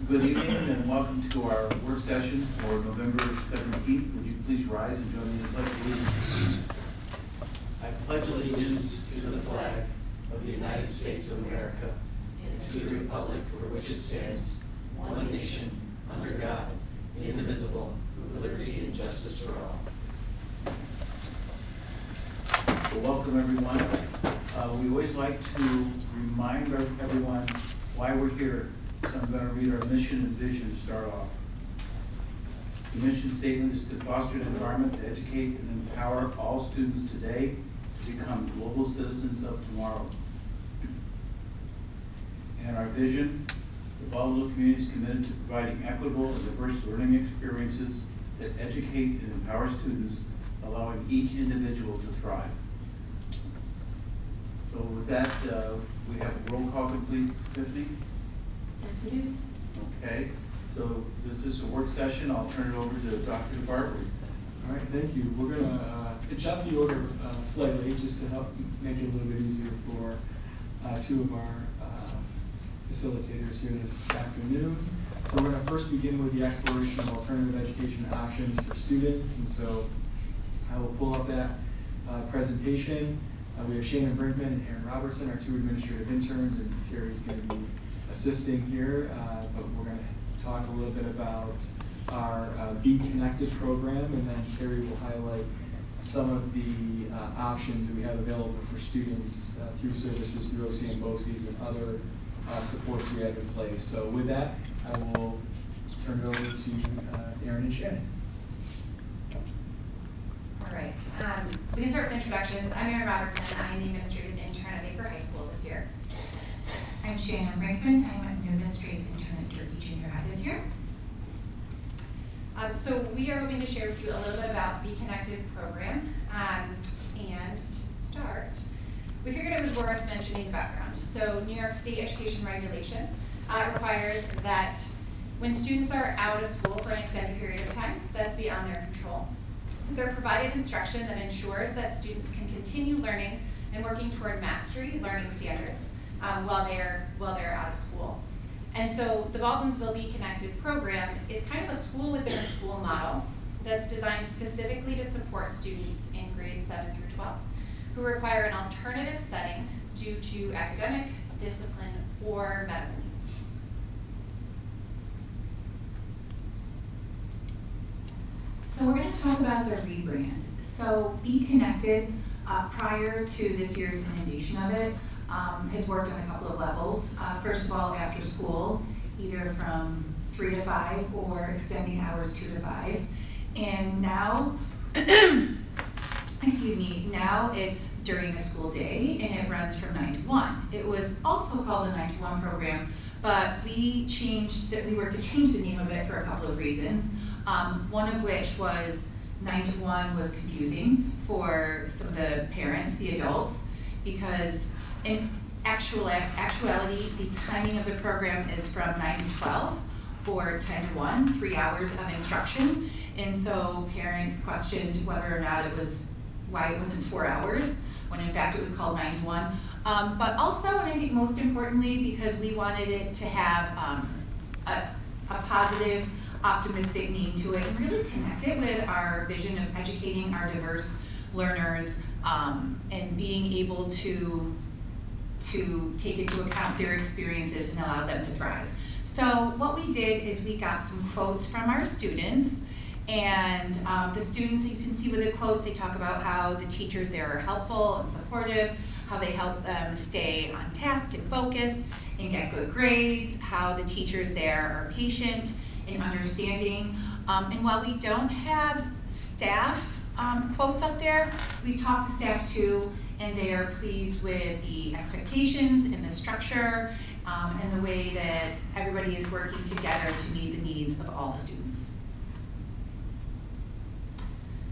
Good evening and welcome to our work session for November 17th. Would you please rise and join me in the pledge of allegiance? I pledge allegiance to the flag of the United States of America and to the republic for which it stands, one nation, under God, indivisible, with liberty and justice for all. Well, welcome everyone. We always like to remind everyone why we're here. So I'm going to read our mission and vision to start off. The mission statement is to foster an environment to educate and empower all students today to become global citizens of tomorrow. And our vision, the Baldwinsville community is committed to providing equitable and diverse learning experiences that educate and empower students, allowing each individual to thrive. So with that, we have a roll call complete, Tiffany? Yes, we do. Okay, so this is a work session. I'll turn it over to Dr. DeBart. All right, thank you. We're going to adjust the order slightly just to help make it a little bit easier for two of our facilitators here this afternoon. So we're going to first begin with the exploration of alternative education options for students. And so I will pull up that presentation. We have Shannon Brinkman and Aaron Robertson, our two administrative interns, and Carrie's going to be assisting here, but we're going to talk a little bit about our Be Connected program, and then Carrie will highlight some of the options that we have available for students through services through OC and BOCES and other supports we have in place. So with that, I will turn it over to Aaron and Shannon. All right. We can start with introductions. I'm Erin Robertson. I am the administrative intern at Baker High School this year. I'm Shannon Brinkman. I'm an administrative intern at Turkey Junior High this year. So we are hoping to share with you a little bit about the Be Connected program. And to start, we figured it was worth mentioning the background. So New York State education regulation requires that when students are out of school for an extended period of time, that's beyond their control, they're provided instruction that ensures that students can continue learning and working toward mastery learning standards while they're out of school. And so the Baldwinsville Be Connected program is kind of a school within a school model that's designed specifically to support students in grades 7 through 12 who require an alternative setting due to academic, discipline, or medical needs. So we're going to talk about their rebrand. So Be Connected, prior to this year's inundation of it, has worked on a couple of levels. First of all, after school, either from 3 to 5 or extending hours 2 to 5. And now, now it's during the school day and it runs from 9 to 1. It was also called the 9 to 1 program, but we were to change the name of it for a couple of reasons. One of which was 9 to 1 was confusing for some of the parents, the adults, because in actuality, the timing of the program is from 9 to 12 or 10 to 1, 3 hours of instruction. And so parents questioned whether or not why it wasn't 4 hours, when in fact it was called 9 to 1. But also, and I think most importantly, because we wanted it to have a positive, optimistic meaning to it and really connect it with our vision of educating our diverse learners and being able to take into account their experiences and allow them to thrive. So what we did is we got some quotes from our students, and the students, you can see with the quotes, they talk about how the teachers there are helpful and supportive, how they help them stay on task and focus and get good grades, how the teachers there are patient and understanding. And while we don't have staff quotes up there, we talked to staff too, and they are pleased with the expectations and the structure and the way that everybody is working together to meet the needs of all the students.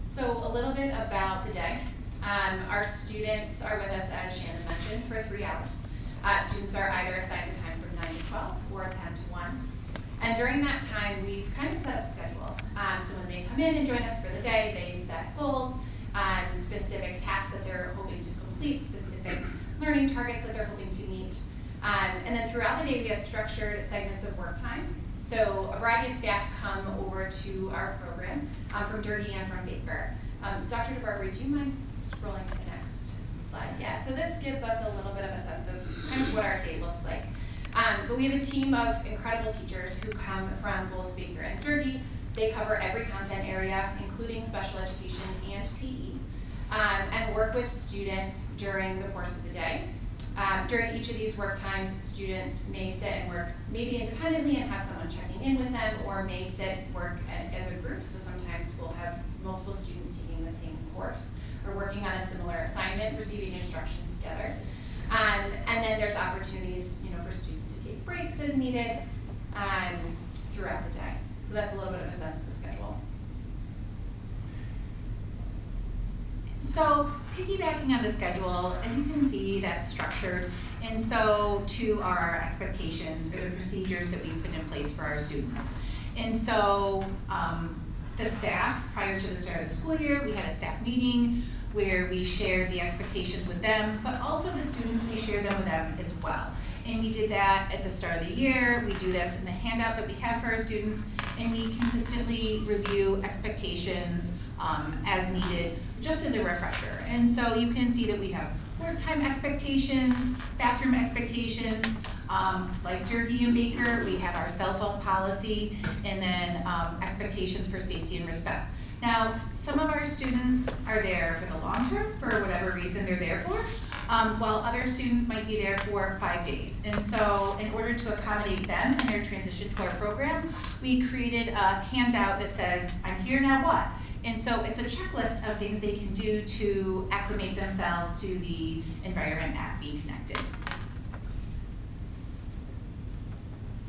So a little bit about the day. Our students are with us, as Shannon mentioned, for 3 hours. Students are either assigned a time from 9 to 12 or 10 to 1. And during that time, we've kind of set up a schedule. So when they come in and join us for the day, they set goals, specific tasks that they're hoping to complete, specific learning targets that they're hoping to meet. And then throughout the day, we have structured segments of work time. So a variety of staff come over to our program from Durkee and from Baker. Dr. DeBarber, do you mind scrolling to the next slide? Yeah, so this gives us a little bit of a sense of kind of what our day looks like. But we have a team of incredible teachers who come from both Baker and Durkee. They cover every content area, including special education and PE, and work with students during the course of the day. During each of these work times, students may sit and work maybe independently and have someone checking in with them, or may sit and work as a group. So sometimes we'll have multiple students taking the same course or working on a similar assignment, receiving instruction together. And then there's opportunities, for students to take breaks as needed throughout the day. So that's a little bit of a sense of the schedule. So piggybacking on the schedule, as you can see, that's structured, and so to our expectations or the procedures that we put in place for our students. And so the staff, prior to the start of the school year, we had a staff meeting where we shared the expectations with them, but also the students, we shared them with them as well. And we did that at the start of the year. We do this in the handout that we have for our students, and we consistently review expectations as needed, just as a refresher. And so you can see that we have work time expectations, bathroom expectations, like Durkee and Baker, we have our cell phone policy, and then expectations for safety and respect. Now, some of our students are there for the long term, for whatever reason they're there for, while other students might be there for 5 days. And so in order to accommodate them and their transition to our program, we created a handout that says, I'm here, now what? And so it's a checklist of things they can do to acclimate themselves to the environment at Be Connected.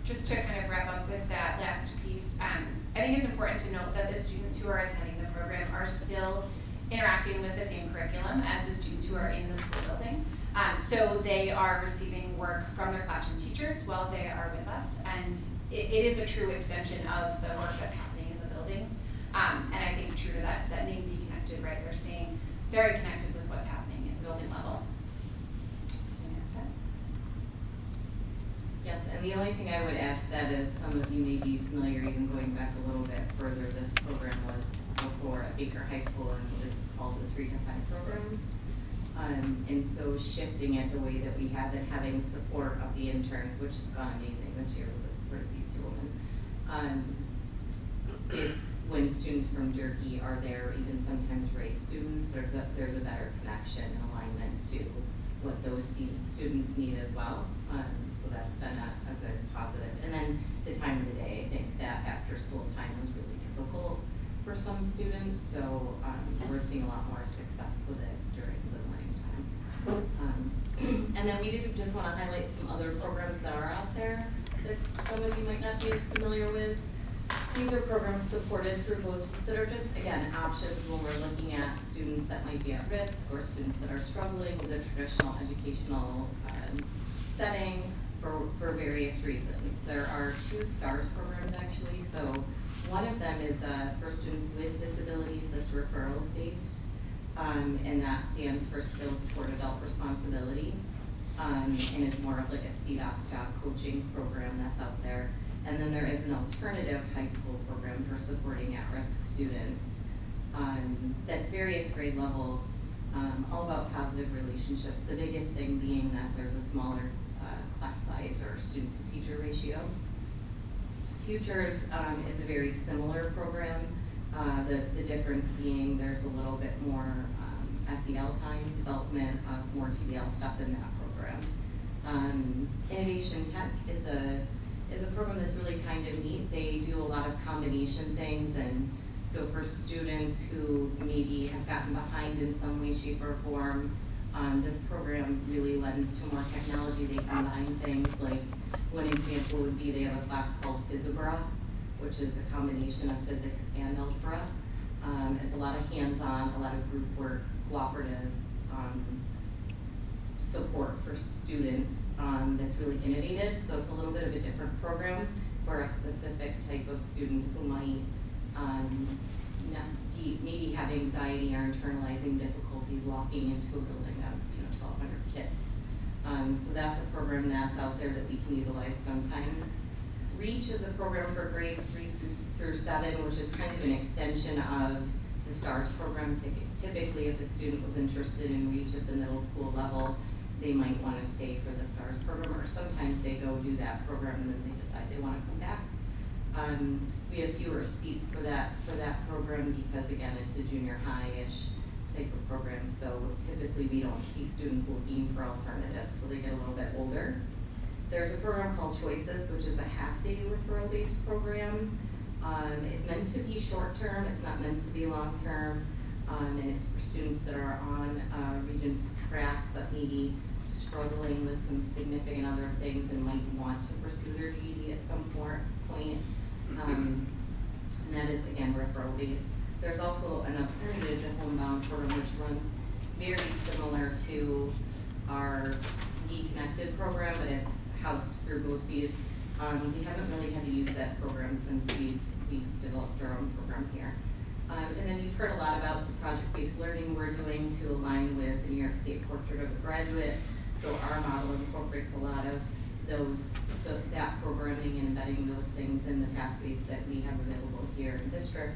Just to kind of wrap up with that last piece, I think it's important to note that the students who are attending the program are still interacting with the same curriculum as the students who are in the school building. So they are receiving work from their classroom teachers while they are with us, and it is a true extension of the work that's happening in the buildings. And I think true to that name, Be Connected, right? They're staying very connected with what's happening at the building level. And that's it. Yes, and the only thing I would add to that is some of you may be familiar, even going back a little bit further, this program was before at Baker High School and what is called the 3 to 5 program. And so shifting it the way that we have it, having support of the interns, which has gone amazing this year with the support of these 2 women. It's when students from Durkee are there, even sometimes Wright students, there's a better connection and alignment to what those students need as well. So that's been a good positive. And then the time of the day, I think that after school time was really difficult for some students. So we're seeing a lot more success with it during the morning time. And then we do just want to highlight some other programs that are out there that some of you might not be as familiar with. These are programs supported through BOCES that are just, again, options when we're looking at students that might be at risk or students that are struggling with a traditional educational setting for various reasons. There are 2 STARS programs actually. So one of them is for students with disabilities that's referrals based, and that stands for Skills Toward Adult Responsibility, and is more of like a CDOS job coaching program that's out there. And then there is an alternative high school program for supporting at-risk students that's various grade levels, all about positive relationships. The biggest thing being that there's a smaller class size or student-to-teacher ratio. Futures is a very similar program. The difference being there's a little bit more SEL time, development of more PBL stuff in that program. Innovation Tech is a program that's really kind of neat. They do a lot of combination things, and so for students who maybe have gotten behind in some way, shape, or form, this program really lends to more technology. They combine things, like one example would be they have a class called Physibra, which is a combination of physics and algebra. It's a lot of hands-on, a lot of group work, cooperative support for students that's really innovative. So it's a little bit of a different program for a specific type of student who might maybe have anxiety or internalizing difficulties walking into a building of 1,200 kids. So that's a program that's out there that we can utilize sometimes. REACH is a program for grades 3 through 7, which is kind of an extension of the STARS program. Typically, if a student was interested in REACH at the middle school level, they might want to stay for the STARS program, or sometimes they go do that program and then they decide they want to come back. We have fewer seats for that program because, again, it's a junior high-ish type of program, so typically we don't see students looking for alternatives till they get a little bit older. There's a program called Choices, which is a half-day referral-based program. It's meant to be short-term, it's not meant to be long-term, and it's for students that are on Regents track but maybe struggling with some significant other things and might want to pursue their GED at some point. And that is, again, referral-based. There's also an alternative to homebound program which runs very similar to our Be Connected program, but it's housed through BOCES. We haven't really had to use that program since we've developed our own program here. And then you've heard a lot about the project-based learning we're doing to align with the New York State Portrait of a Graduate. So our model incorporates a lot of that programming and embedding those things in the pathways that we have available here in district.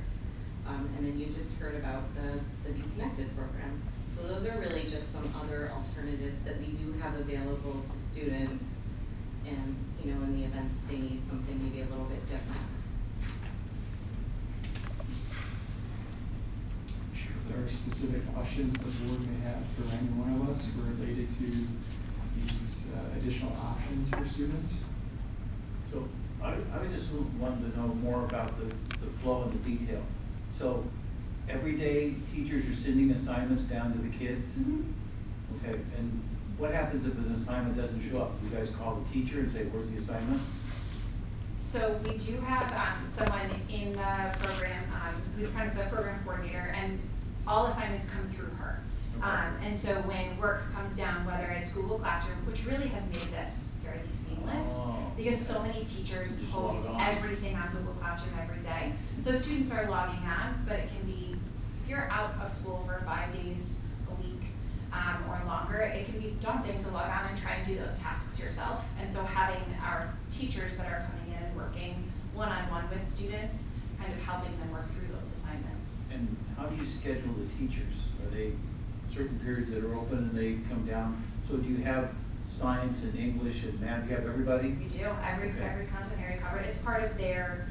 And then you just heard about the Be Connected program. So those are really just some other alternatives that we do have available to students, and in the event they need something maybe a little bit different. If there are specific questions the board may have for any one of us related to these additional options for students. So I just wanted to know more about the flow and the detail. So every day teachers are sending assignments down to the kids? Okay, and what happens if an assignment doesn't show up? You guys call the teacher and say, where's the assignment? So we do have someone in the program who's kind of the program coordinator, and all assignments come through her. Okay. And so when work comes down, whether it's Google Classroom, which really has made this fairly seamless, because so many teachers Just log post on. everything on Google Classroom every day. So students are logging on, but it can be, if you're out of school for 5 days a week or longer, it can be daunting to log on and try and do those tasks yourself. And so having our teachers that are coming in and working one-on-one with students, kind of helping them work through those assignments. And how do you schedule the teachers? Are they certain periods that are open and they come down? So do you have science and English and math? Do you have everybody? We do, every content area covered. It's part of their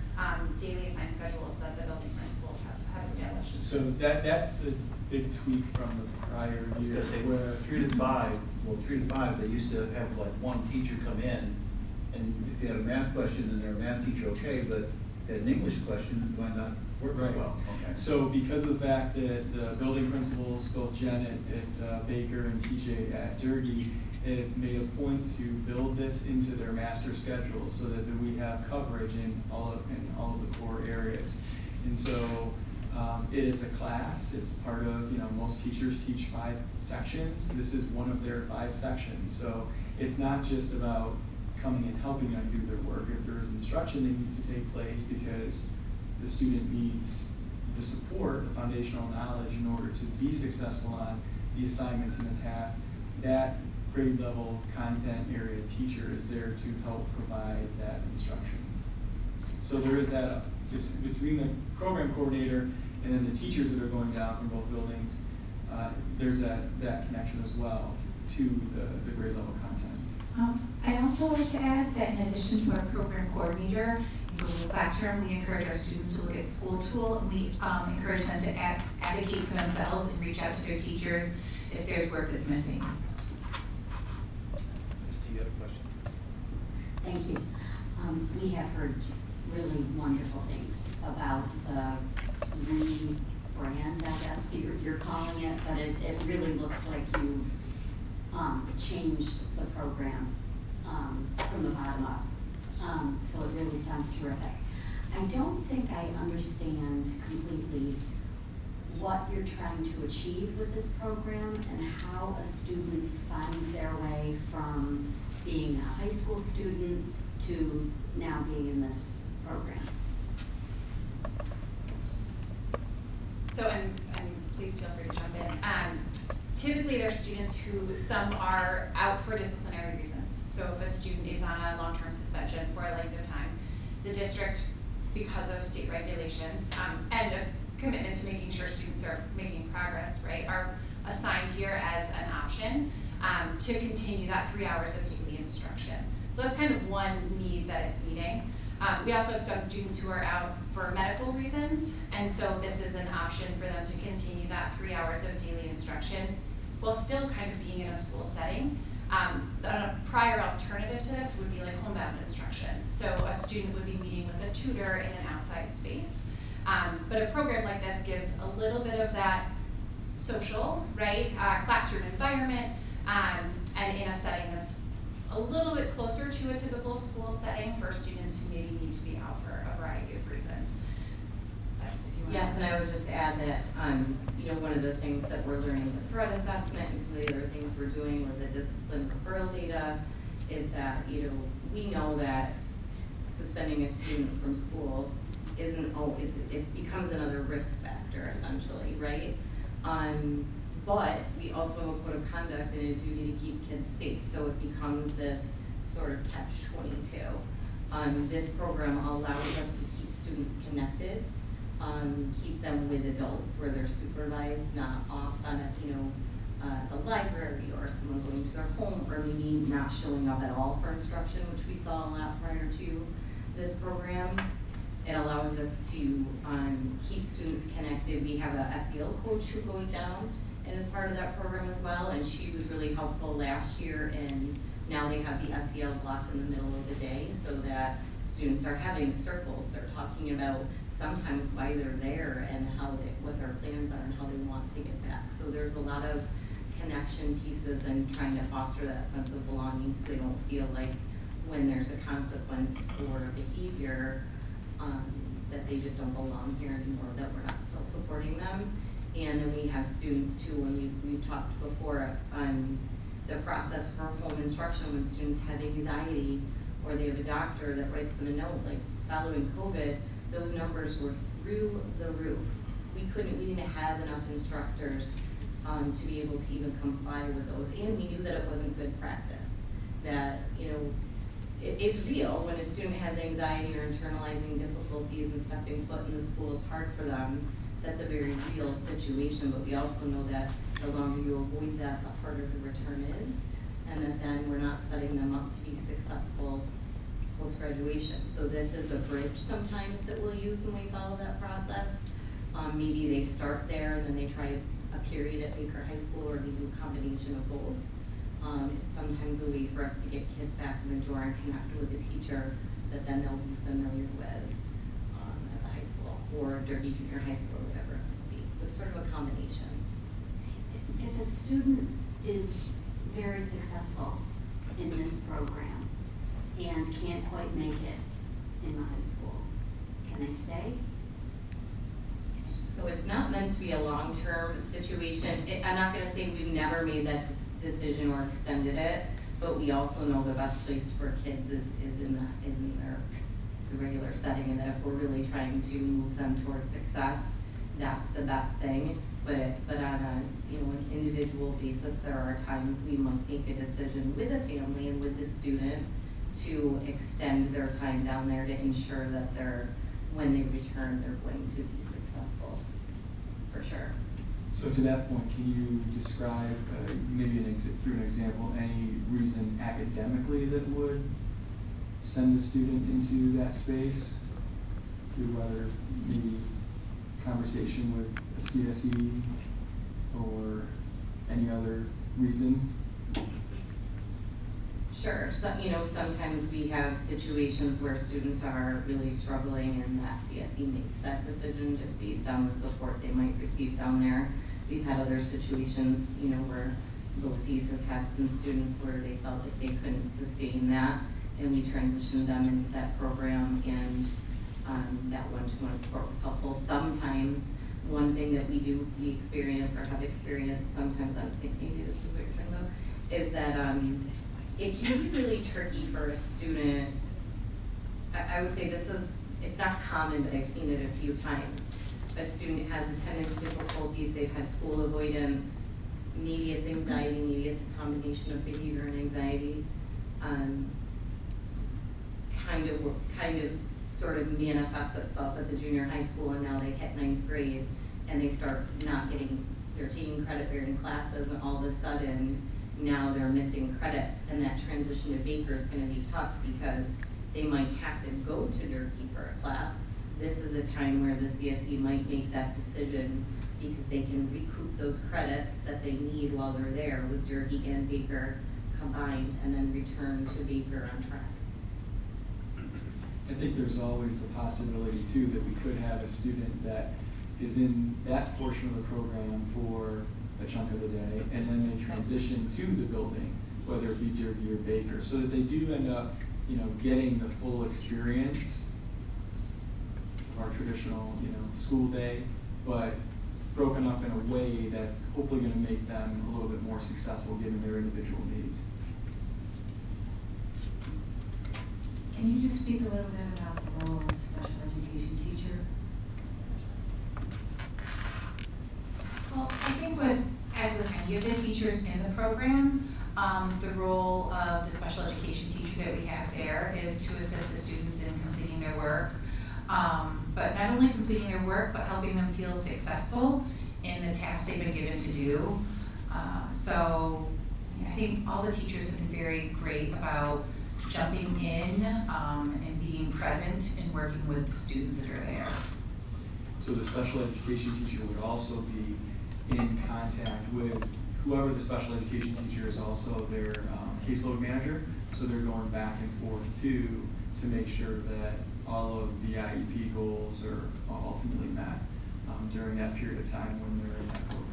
daily assigned schedules that the building principals have established. So that's the big tweak from the prior I was year. gonna say, where 3 to 5, well, 3 to 5, they used to have like one teacher come in, and if they had a math question and they're a math teacher, okay, but if they had an English question, it might not work as Right. well. Okay. So because of the fact that the building principals, both Jen at Baker and TJ at Durkee, have made a point to build this into their master schedule so that we have coverage in all of the core areas. And so it is a class. It's part of, most teachers teach 5 sections. This is one of their 5 sections. So it's not just about coming and helping them do their work. If there is instruction that needs to take place because the student needs the support, the foundational knowledge in order to be successful on the assignments and the tasks, that grade level content area teacher is there to help provide that instruction. So there is that, between the program coordinator and then the teachers that are going down from both buildings, there's that connection as well to the grade level content. I'd also like to add that in addition to our program coordinator, in Google Classroom, we encourage our students to look at School Tool, and we encourage them to advocate for themselves and reach out to their teachers if there's work that's missing. Misty, you had a question? Thank you. We have heard really wonderful things about the rebrand, I guess you're calling it, but it really looks like you've changed the program from the bottom up. So it really sounds terrific. I don't think I understand completely what you're trying to achieve with this program and how a student finds their way from being a high school student to now being in this program. So, and please feel free to jump in. Typically, they're students students who, some are out for disciplinary reasons. So if a student is on a long-term suspension for a length of time, the district, because of state regulations, and a commitment to making sure students are making progress, right, are assigned here as an option to continue that 3 hours of daily instruction. So that's kind of one need that it's meeting. We also have some students who are out for medical reasons, and so this is an option for them to continue that 3 hours of daily instruction while still kind of being in a school setting. A prior alternative to this would be like homebound instruction. So a student would be meeting with a tutor in an outside space. But a program like this gives a little bit of that social, right, classroom environment, and in a setting that's a little bit closer to a typical school setting for students who maybe need to be out for a variety of reasons. But if you want Yes, and I would just add that, one of the things that we're learning with threat assessment and some of the other things we're doing with the discipline referral data is that, we know that suspending a student from school it becomes another risk factor essentially, right? But we also have a code of conduct and a duty to keep kids safe, so it becomes this sort of catch-22. This program allows us to keep students connected, keep them with adults where they're supervised, not off on the library or someone going to their home, or maybe not showing up at all for instruction, which we saw a lot prior to this program. It allows us to keep students connected. We have a SEL coach who goes down and is part of that program as well, and she was really helpful last year, and now they have the SEL block in the middle of the day so that students are having circles. They're talking about sometimes why they're there and what their plans are and how they want to get back. So there's a lot of connection pieces and trying to foster that sense of belonging so they don't feel like when there's a consequence for behavior that they just don't belong here anymore, that we're not still supporting them. And then we have students too, when we've talked before on the process for home instruction when students have anxiety or they have a doctor that writes them a note, like following COVID, those numbers were through the roof. We didn't have enough instructors to be able to even comply with those, and we knew that it wasn't good practice. That, it's real when a student has anxiety or internalizing difficulties and stepping foot in the school is hard for them. That's a very real situation, but we also know that the longer you avoid that, the harder the return is, and that then we're not setting them up to be successful post-graduation. So this is a bridge sometimes that we'll use when we follow that process. Maybe they start there and then they try a period at Baker High School, or they do a combination of both. It's sometimes a way for us to get kids back in the door and connect with a teacher that then they'll be familiar with at the high school or Derby Junior High School or whatever it might be. So it's sort of a combination. If a student is very successful in this program and can't quite make it in the high school, can they stay? So it's not meant to be a long-term situation. I'm not gonna say we've never made that decision or extended it, but we also know the best place for kids is in the regular setting, and that if we're really trying to move them towards success, that's the best thing. But on an individual basis, there are times we might make a decision with a family and with the student to extend their time down there to ensure that when they return, they're going to be successful, for sure. So to that point, can you describe, maybe through an example, any reason academically that would send a student into that space? Through whether maybe conversation with a CSE or any other reason? Sure. So, sometimes we have situations where students are really struggling and that CSE makes that decision just based on the support they might receive down there. We've had other situations, where BOCES has had some students where they felt like they couldn't sustain that, and we transitioned them into that program, and that one-to-one support was helpful. Sometimes one thing that we experience or have experienced, sometimes I think maybe this is what you're talking about, is that it can be really tricky for a student. I would say it's not common, but I've seen it a few times. A student has attendance difficulties, they've had school avoidance, maybe it's anxiety, maybe it's a combination of behavior and anxiety, kind of sort of manifests itself at the junior high school, and now they hit 9th grade and they start they're taking credit-bearing classes, and all of a sudden now they're missing credits, and that transition to Baker is gonna be tough because they might have to go to Durkee for a class. This is a time where the CSE might make that decision because they can recoup those credits that they need while they're there with Durkee and Baker combined, and then return to Baker on track. I think there's always the possibility too that we could have a student that is in that portion of the program for a chunk of the day, and then they transition to the building, whether it be Durkee or Baker, so that they do end up, getting the full experience of our traditional, school day, but broken up in a way that's hopefully going to make them a little bit more successful given their individual needs. Can you just speak a little bit about the role of the special education teacher? Well, I think as with any of the teachers in the program, the role of the special education teacher that we have there is to assist the students in completing their work. But not only completing their work, but helping them feel successful in the tasks they've been given to do. So I think all the teachers have been very great about jumping in and being present and working with the students that are there. So the special education teacher would also be in contact with whoever the special education teacher is, also their caseload manager. So they're going back and forth too to make sure that all of the IEP goals are ultimately met during that period of time when they're in that program.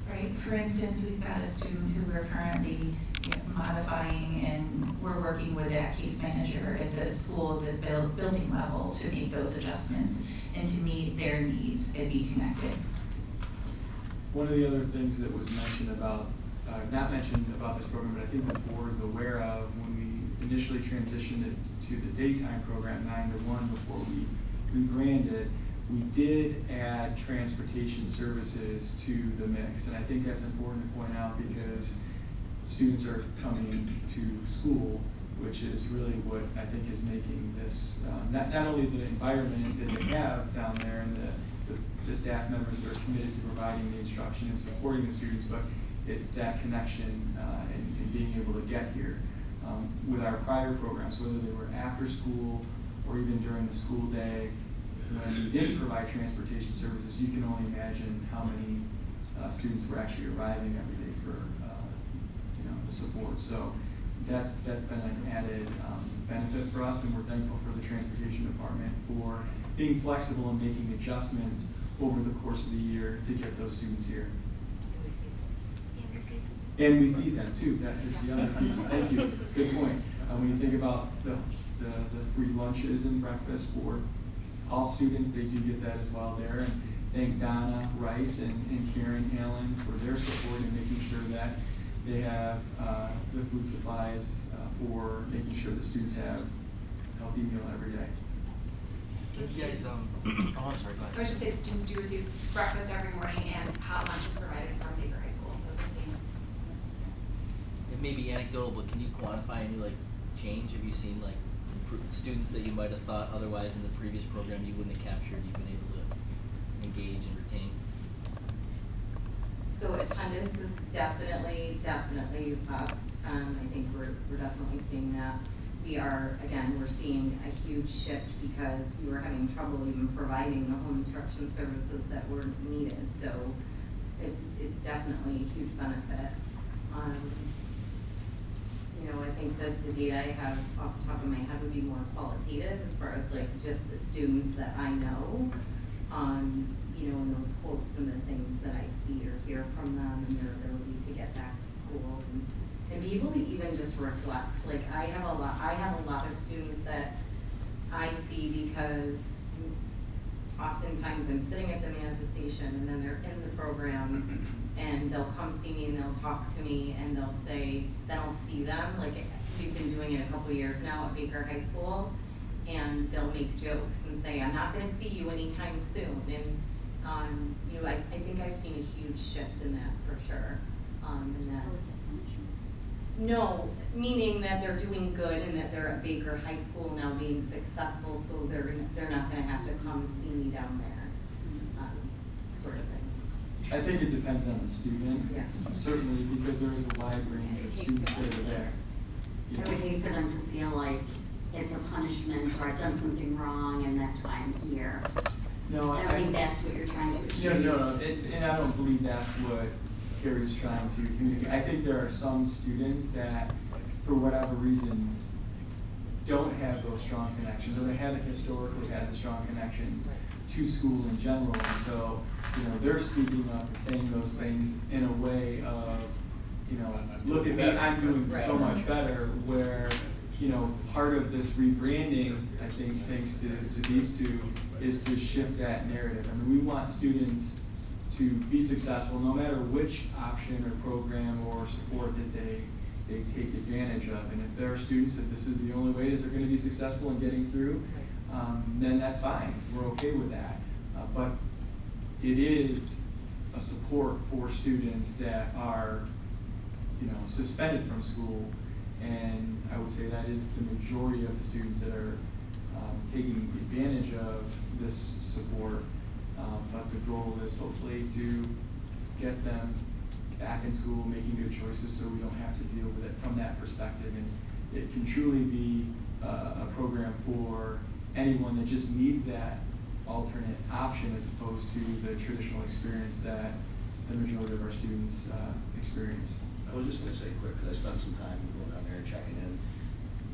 Right. For instance, we've got a student who we're currently modifying, and we're working with that case manager at the school, the building level, to make those adjustments and to meet their needs and be connected. One of the other things that was mentioned about, not mentioned about this program, but I think the board is aware of, when we initially transitioned it to the daytime program, 9 to 1, before we rebranded, we did add transportation services to the mix. And I think that's important to point out because students are coming to school, which is really what I think is making this, not only the environment that they have down there and the staff members that are committed to providing the instruction and supporting the students, but it's that connection and being able to get here. With our prior programs, whether they were after school or even during the school day, when we didn't provide transportation services, you can only imagine how many students were actually arriving every day for the support. So that's been an added benefit for us, and we're thankful for the transportation department for being flexible and making adjustments over the course of the year to get those students here. And we feed them too. That is the other piece. Thank you. Good point. When you think about the free lunches and breakfast for all students, they do get that as well there. And thank Donna Rice and Karen Allen for their support in making sure that they have the food supplies for making sure the students have a healthy meal every day. You guys, I'm sorry, go ahead. I was just saying, students do receive breakfast every morning, and hot lunch is provided from Baker High School, so the same. It may be anecdotal, but can you quantify any change? Have you seen students that you might have thought otherwise in the previous program you wouldn't have captured, you've been able to engage and retain? So attendance is definitely up. I think we're definitely seeing that. We're seeing a huge shift because we were having trouble even providing the home instruction services that were needed. So it's definitely a huge benefit. I think that the data I have off the top of my head would be more qualitative as far as just the students that I know, and those quotes and the things that I see or hear from them and their ability to get back to school and be able to even just reflect. I have a lot of students that I see because oftentimes I'm sitting at the manifestation and then they're in the program and they'll come see me and they'll talk to me and they'll say, then I'll see them, we've been doing it a couple years now at Baker High School, and they'll make jokes and say, I'm not gonna see you anytime soon, I think I've seen a huge shift in that for sure. And that, So it's a punishment. no, meaning that they're doing good and that they're at Baker High School now being successful, so they're not gonna have to come see me down there, sort of thing. I think it depends on the student. Yeah. Certainly, because there is a wide range of students that are there. You I know. would hate for them to feel like it's a punishment or I've done something wrong and that's why I'm here. No, I don't think that's what you're trying to achieve. No, and I don't believe that's what Carrie's trying to communicate. I think there are some students that, for whatever reason, don't have those strong connections, or they haven't historically had the strong connections to school in general, and so, you know, they're speaking up and saying those things in a way of, you know, look at me, I'm doing so much better, where, you know, part of this rebranding, I think, thanks to these two, is to shift that narrative. I mean, we want students to be successful no matter which option or program or support that they take advantage of. And if there are students that this is the only way that they're gonna be successful in getting through, then that's fine, we're okay with that. But it is a support for students that are, you know, suspended from school. And I would say that is the majority of the students that are taking advantage of this support. But the goal is hopefully to get them back in school, making good choices so we don't have to deal with it from that perspective. And it can truly be a program for anyone that just needs that alternate option as opposed to the traditional experience that the majority of our students experience. I was just gonna say quick, because I spent some time going down there and checking in.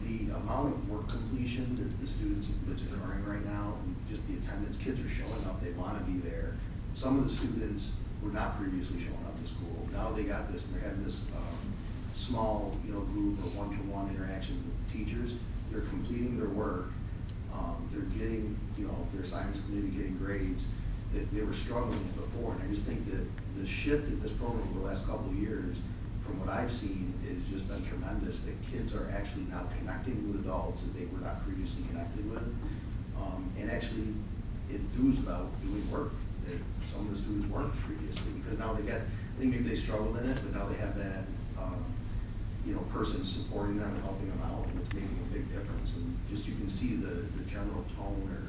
The amount of work completion that the students, that's occurring right now, and just the attendance, kids are showing up, they wanna be there. Some of the students were not previously showing up to school. Now they got this, they're having this, small, you know, group or one-to-one interaction with teachers. They're completing their work, they're getting, you know, their assignments completed, getting grades, that they were struggling with before. And I just think that the shift in this program over the last couple of years, from what I've seen, has just been tremendous, that kids are actually now connecting with adults that they were not previously connected with, and actually enthused about doing work that some of the students weren't previously, because now they get, I think maybe they struggled in it, but now they have that, you know, person supporting them and helping them out, and it's making a big difference. And just you can see the general tone, or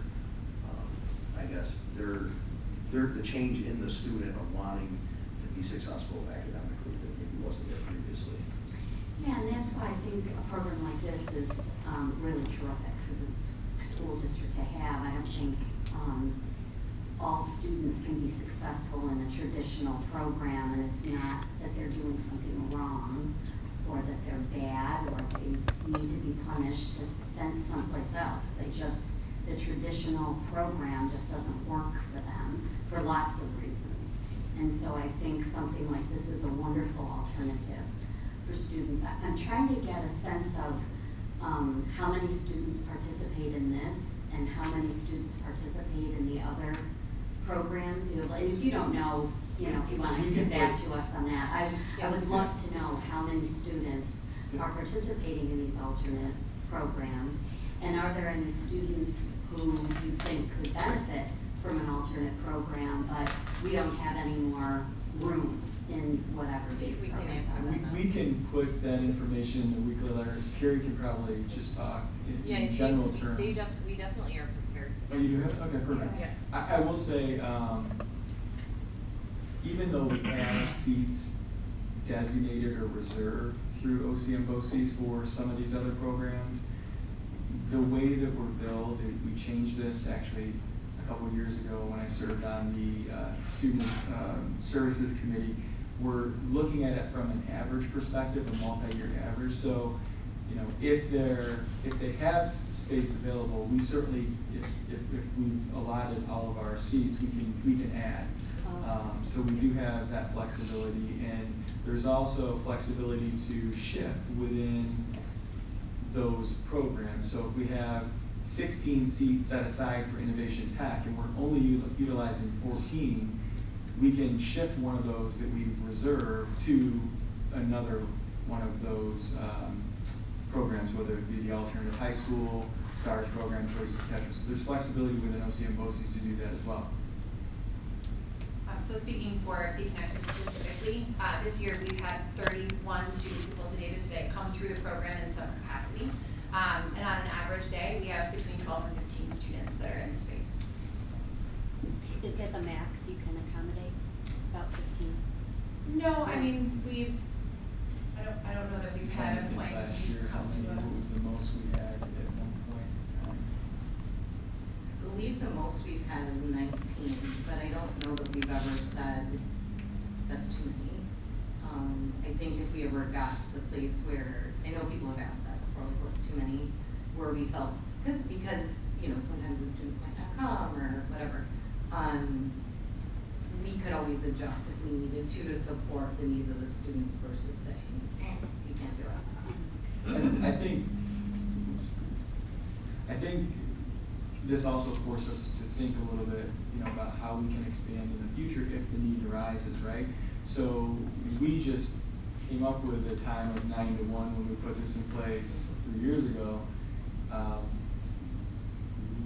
I guess the change in the student of wanting to be successful academically that maybe wasn't there previously. Yeah, and that's why I think a program like this is really terrific for the school district to have. I don't think all students can be successful in a traditional program, and it's not that they're doing something wrong or that they're bad or they need to be punished to sent someplace else. The traditional program just doesn't work for them for lots of reasons. And so I think something like this is a wonderful alternative for students. I'm trying to get a sense of how many students participate in this and how many students participate in the other programs. And if you don't know, you know, if you want to get back to us on that, I would love to know how many students are participating in these alternate programs. And are there any students who you think could benefit from an alternate program, but we don't have any more room in whatever these programs are? We can put that information in the weekly letter. Carrie can probably just talk in general terms. We definitely are prepared. Oh, you do have? Okay, perfect. Yeah. I will say, even though we have seats designated or reserved through OCM BOCES for some of these other programs, the way that we're billed, we changed this actually a couple of years ago when I served on the Student Services Committee. We're looking at it from an average perspective, a multi-year average. So, you know, if they have space available, we certainly, if we've allotted all of our seats, we can add. So we do have that flexibility, and there's also flexibility to shift within those programs. So if we have 16 seats set aside for Innovation Tech and we're only utilizing 14, we can shift one of those that we've reserved to another one of those programs, whether it be the alternative high school, STARS program, choices, etc. So there's flexibility within OCM BOCES to do that as well. So speaking for Be Connected specifically, this year we've had 31 students who pulled the data today come through the program in some capacity. And on an average day, we have between 12 and 15 students that are in the space. Is that the max you can accommodate, about 15? No, I mean, I don't know that we've Trying had to a think point last year, how come many, to what was the most we had at one point? I believe the most we've had is 19, but I don't know that we've ever said that's too many. I think if we ever got to the place where, I know people have asked that before, like what's too many, where we felt, because, you know, sometimes a student might not come or whatever. We could always adjust if we needed to support the needs of the students versus saying, you can't do it. And I think this also forces us to think a little bit, you know, about how we can expand in the future if the need arises, right? So we just came up with a time of 9 to 1 when we put this in place 3 years ago. We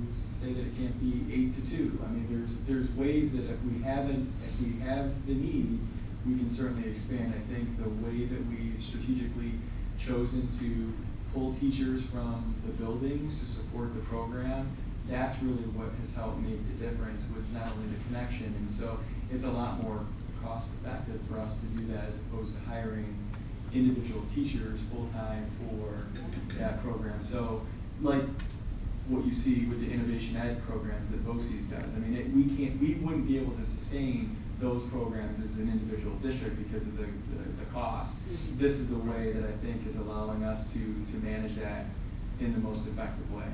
used to say that it can't be 8 to 2. I mean, there's ways that if we have the need, we can certainly expand. I think the way that we've strategically chosen to pull teachers from the buildings to support the program, that's really what has helped make the difference with not only the connection. And so it's a lot more cost effective for us to do that as opposed to hiring individual teachers full-time for that program. So like what you see with the innovation ed programs that BOCES does, I mean, we wouldn't be able to sustain those programs as an individual district because of the cost. This is a way that I think is allowing us to manage that in the most effective way.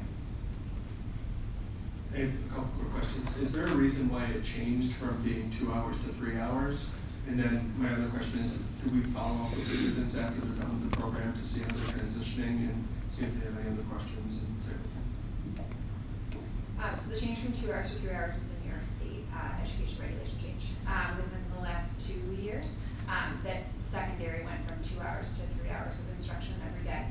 I have a couple quick questions. Is there a reason why it changed from being 2 hours to 3 hours? And then my other question is, do we follow up with the students after they're done with the program to see how they're transitioning and see if they have any other questions and everything? So the change from 2 hours to 3 hours was a New York State education regulation change within the last 2 years. That secondary went from 2 hours to 3 hours of instruction every day.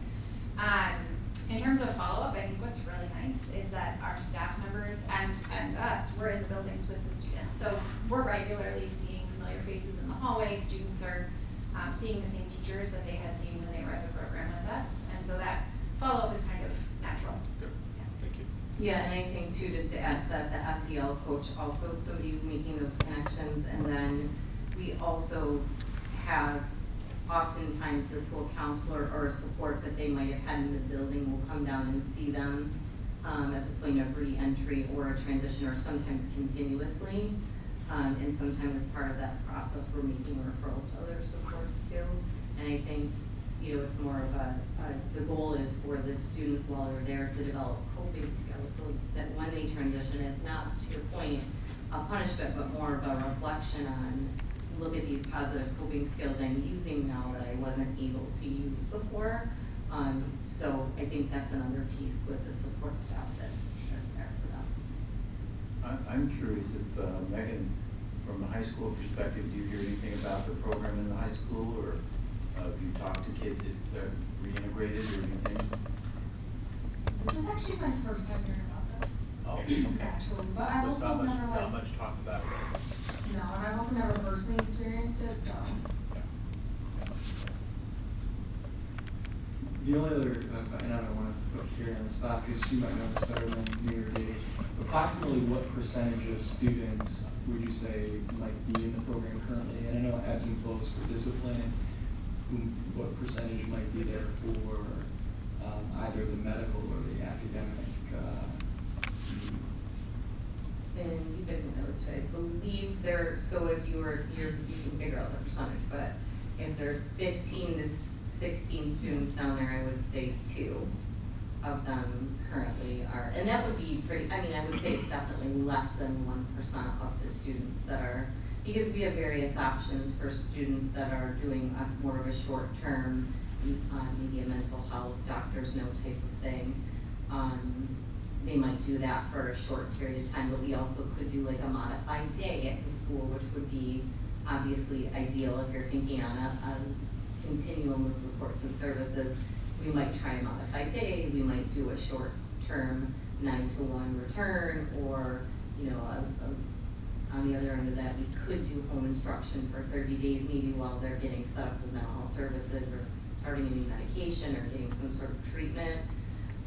In terms of follow-up, I think what's really nice is that our staff members and us, we're in the buildings with the students. So we're regularly seeing familiar faces in the hallway. Students are seeing the same teachers that they had seen when they were at the program with us. And so that follow-up is kind of natural. Good. Yeah. Thank you. Yeah, and I think too, just to add to that, the SEL coach also somebody who's making those connections, and then we also have oftentimes the school counselor or support that they might have had in the building will come down and see them as a point of re-entry or a transition, or sometimes continuously. And sometimes as part of that process, we're making referrals to other supports too. And I think, you know, it's more of the goal is for the students while they're there to develop coping skills so that when they transition, it's not, to your point, a punishment, but more of a reflection on, look at these positive coping skills I'm using now that I wasn't able to use before. So I think that's another piece with the support staff that's there for them. I'm curious if, Megan, from the high school perspective, do you hear anything about the program in the high school, or have you talked to kids that are reintegrated or anything? This is actually my first time hearing about this. Oh, okay. Actually, but I've There's also never not much talk about it. no, and I've also never personally experienced it, so. The only other, and I don't want to put Carrie on the spot because she might know this better than me or Dave. Approximately what percentage of students would you say might be in the program currently? And I know ebbs and flows for discipline. What percentage might be there for either the medical or the academic? And you guys will know this too, I believe there, so if you can figure out the percentage, but if there's 15 to 16 students down there, I would say 2 of them currently are, and that would be pretty, I mean, I would say it's definitely less than 1% of the students that are, because we have various options for students that are doing more of a short term, maybe a mental health, doctor's note type of thing. They might do that for a short period of time, but we also could do like a modified day at the school, which would be obviously ideal if you're thinking on a continuum with supports and services. We might try a modified day, we might do a short term 9 to 1 return, or, you know, On the other end of that, we could do home instruction for 30 days, maybe while they're getting set up with mental health services or starting a new medication or getting some sort of treatment.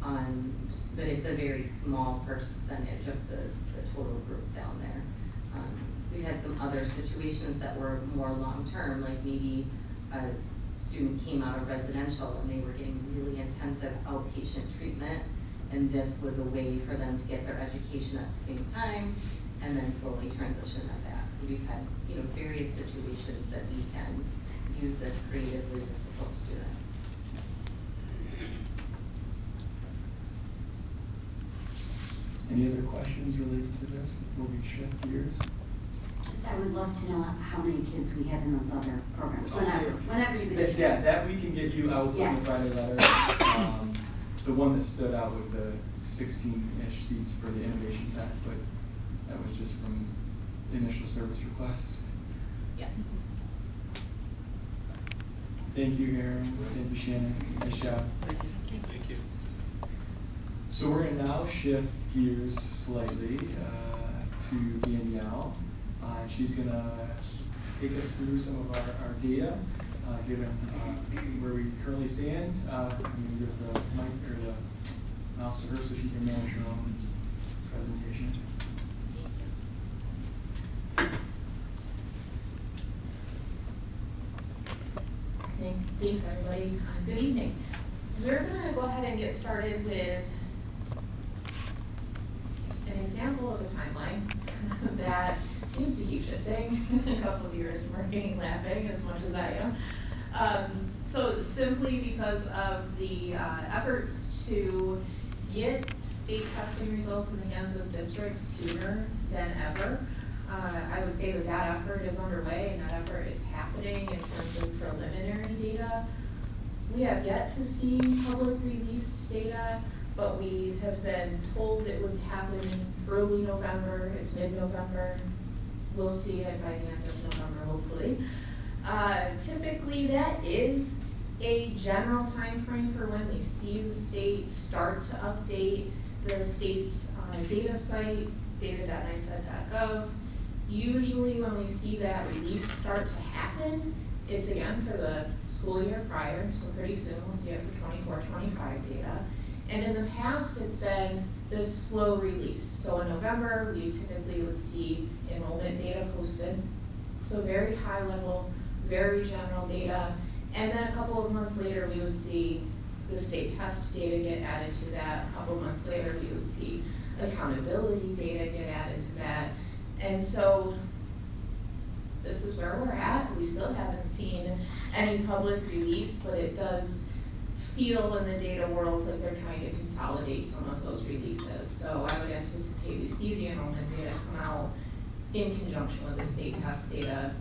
But it's a very small percentage of the total group down there. We've had some other situations that were more long-term, like maybe a student came out of residential and they were getting really intensive outpatient treatment, and this was a way for them to get their education at the same time and then slowly transition that back. So we've had, various situations that we can use this creatively to support students. Any other questions related to this before we shift gears? I would love to know how many kids we have in those other programs, whenever you get a chance. Yeah, that we can get you out Yeah. in the Friday letter. The one that stood out was the 16-ish seats for the innovation tech, but that was just from initial service requests. Yes. Thank you, Aaron. Thank you, Shannon. Nice job. Thank you. So we're gonna now shift gears slightly to Danielle. She's gonna take us through some of our data, given where we currently stand. I'm gonna give the mic or the mouse to her so she can manage her own presentation. Thanks, everybody. Good evening. We're gonna go ahead and get started with an example of a timeline that seems to keep shifting. A couple of years smirking and laughing as much as I am. So simply because of the efforts to get state testing results in the hands of districts sooner than ever, I would say that effort is underway and that effort is happening in terms of preliminary data. We have yet to see public released data, but we have been told it would happen in early November. It's mid-November. We'll see it by the end of November, hopefully. Typically, that is a general time frame for when we see the state start to update the state's data site, data.nicet.gov. Usually when we see that release start to happen, it's again for the school year prior, so pretty soon we'll see it for 24-25 data. And in the past, it's been this slow release. So in November, we typically would see enrollment data posted. So very high level, very general data. And then a couple of months later, we would see the state test data get added to that. A couple of months later, we would see accountability data get added to that. And so this is where we're at. We still haven't seen any public release, but it does feel in the data world like they're trying to consolidate some of those releases. So I would anticipate we see the enrollment data come out in conjunction with the state test data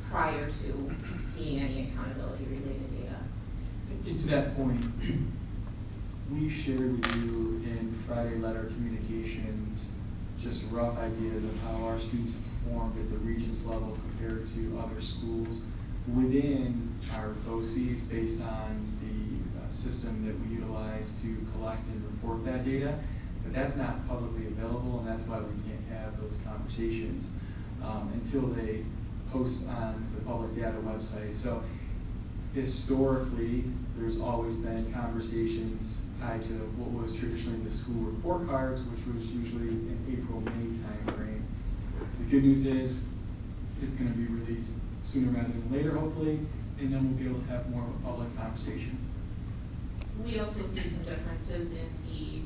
prior to seeing any accountability related data. And to that point, we shared with you in Friday letter communications just rough ideas of how our students have performed at the Regents level compared to other schools within our BOCES based on the system that we utilize to collect and report that data. But that's not publicly available, and that's why we can't have those conversations until they post on the public data website. So historically, there's always been conversations tied to what was traditionally the school report cards, which was usually an April-May timeframe. The good news is it's going to be released sooner rather than later, hopefully, and then we'll be able to have more of a public conversation. We also see some differences in the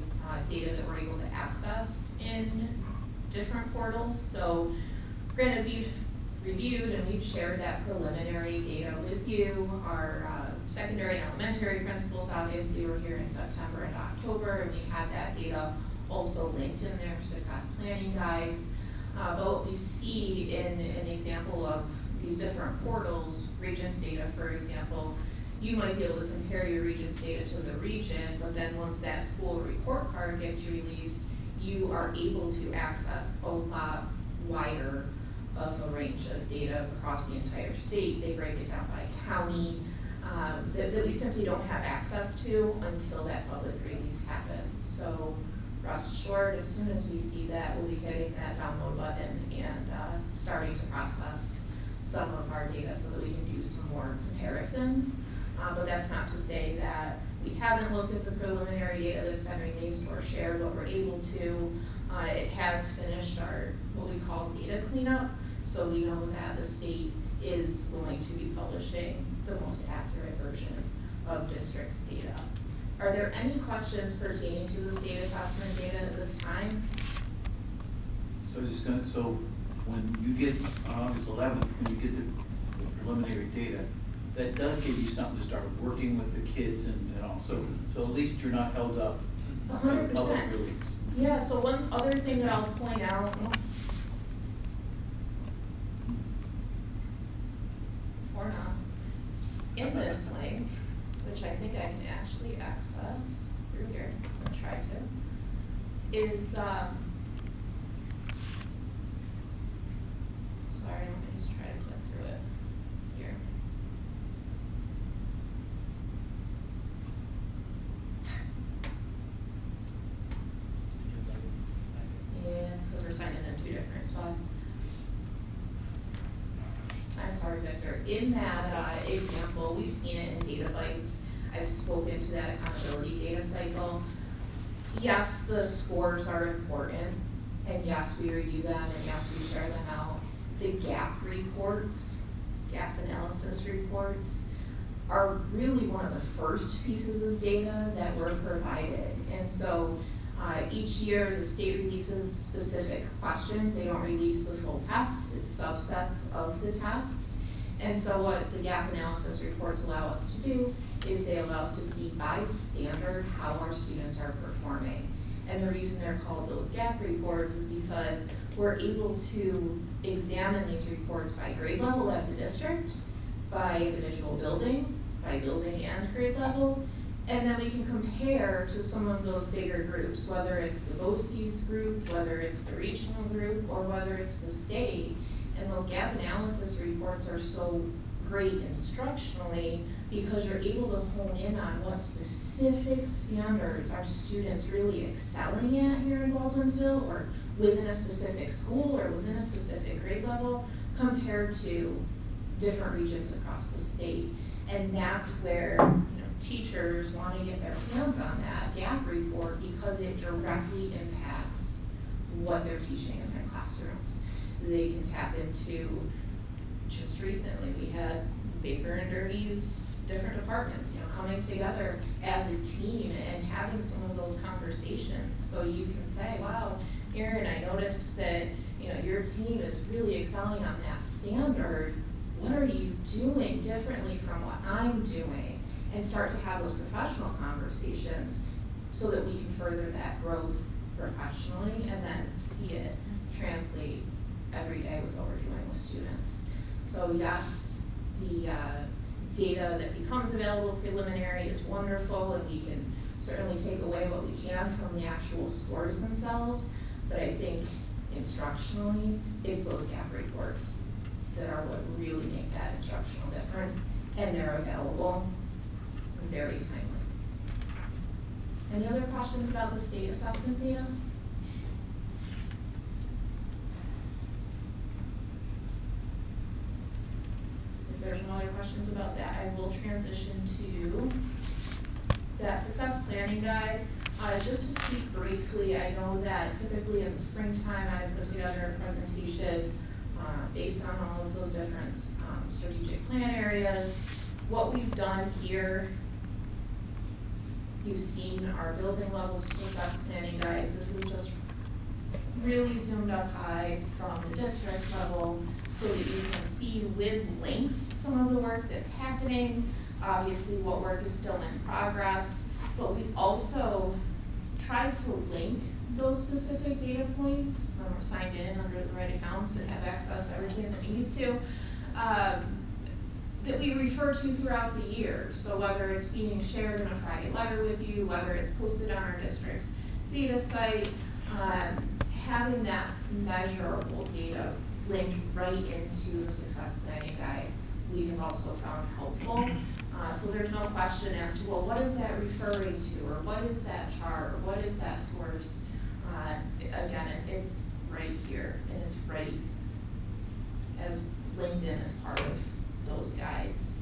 data that we're able to access in different portals. So granted, we've reviewed and we've shared that preliminary data with you. Our secondary and elementary principals obviously were here in September and October, and we had that data also linked in their success planning guides. But what we see in an example of these different portals, Regents data, for example, you might be able to compare your Regents data to the region, but then once that school report card gets released, you are able to access a lot wider of a range of data across the entire state. They break it down by county, that we simply don't have access to until that public release happens. So rest assured, as soon as we see that, we'll be hitting that download button and starting to process some of our data so that we can do some more comparisons. But that's not to say that we haven't looked at the preliminary data that's been released or shared what we're able to. It has finished our, what we call data cleanup, so we know that the state is going to be publishing the most accurate version of district's data. Are there any questions pertaining to the state assessment data at this time? So when you get, on August 11th, when you get the preliminary data, that does give you something to start working with the kids and all, so at least you're not held up on a public 100%. release. Yeah, so one other thing that I'll point out, or not, in this link, which I think I can actually access through here, I'm gonna try to, is, sorry, let me just try to click through it here. Yeah, it's because we're signing in two different spots. I'm sorry, Victor. In that example, we've seen it in data bites. I've spoken to that accountability data cycle. Yes, the scores are important, and yes, we review them, and yes, we share them out. The gap reports, gap analysis reports, are really one of the first pieces of data that were provided. And so each year, the state releases specific questions. They don't release the full test, it's subsets of the test. And so what the gap analysis reports allow us to do is they allow us to see by standard how our students are performing. And the reason they're called those gap reports is because we're able to examine these reports by grade level as a district, by individual building and grade level, and then we can compare to some of those bigger groups, whether it's the BOCES group, whether it's the regional group, or whether it's the state. And those gap analysis reports are so great instructionally because you're able to hone in on what specific standards are students really excelling at here in Baldwinsville, or within a specific school, or within a specific grade level, compared to different regions across the state. And that's where teachers want to get their hands on that gap report because it directly impacts what they're teaching in their classrooms. They can tap into, just recently, we had Baker and Derby's different departments, coming together as a team and having some of those conversations. So you can say, wow, Erin, I noticed that, your team is really excelling on that standard. What are you doing differently from what I'm doing? And start to have those professional conversations so that we can further that growth professionally and then see it translate every day with what we're doing with students. So yes, the data that becomes available preliminary is wonderful, and we can certainly take away what we can from the actual scores themselves, but I think instructionally, it's those gap reports that are what really make that instructional difference, and they're available and very timely. Any other questions about the state assessment data? If there's no other questions about that, I will transition to that success planning guide. Just to speak briefly, I know that typically in the springtime, I put together a presentation based on all of those different strategic plan areas. What we've done here, you've seen our building level success planning guides. This is just really zoomed up high from the district level so that you can see with links some of the work that's happening. Obviously, what work is still in progress, but we've also tried to link those specific data points when we're signed in under the right accounts and have access to everything that we need to, that we refer to throughout the year. So whether it's being shared in a Friday letter with you, whether it's posted on our district's data site, having that measurable data linked right into the success planning guide, we have also found helpful. So there's no question as to, well, what is that referring to, or what is that chart, or what is that source? right here, and it's right as linked in as part of those guides.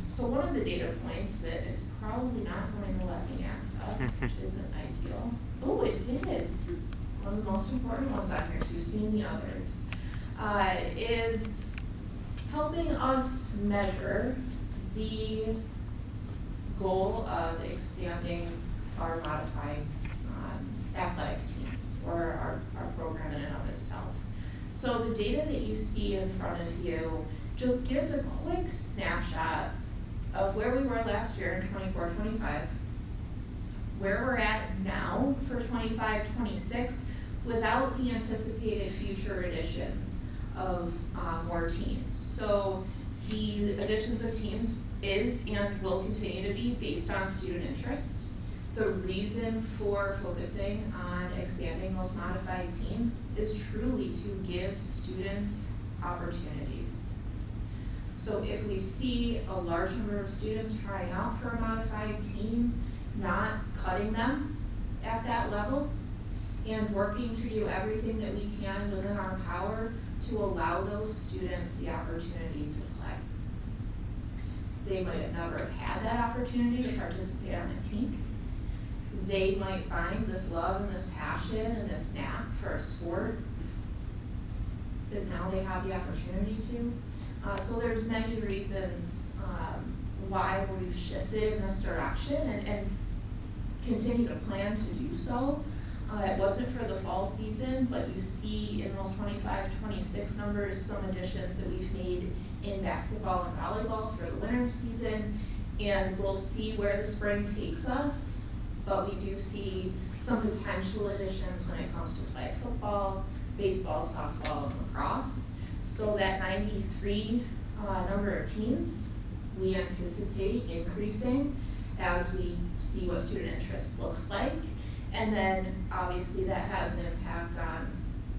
So one of the data points that is probably not going to let me access, which isn't ideal. Oh, it did. One of the most important ones on here, so you've seen the others, is helping us measure the goal of expanding our modified athletic teams, or our program in and of itself. So the data that you see in front of you just gives a quick snapshot of where we were last year in 24-25, where we're at now for 25-26, without the anticipated future additions of more teams. So the additions of teams is and will continue to be based on student interest. The reason for focusing on expanding those modified teams is truly to give students opportunities. So if we see a large number of students trying out for a modified team, not cutting them at that level, and working to do everything that we can within our power to allow those students the opportunity to play. They might have never had that opportunity to participate on a team. They might find this love and this passion and this knack for a sport that now they have the opportunity to. So there's many reasons why we've shifted in this direction and continue to plan to do so. It wasn't for the fall season, but you see in those 25-26 numbers some additions that we've made in basketball and volleyball for the winter season, and we'll see where the spring takes us, but we do see some potential additions when it comes to flag football, baseball, softball, and lacrosse. So that 93 number of teams, we anticipate increasing as we see what student interest looks like. And then obviously that has an impact on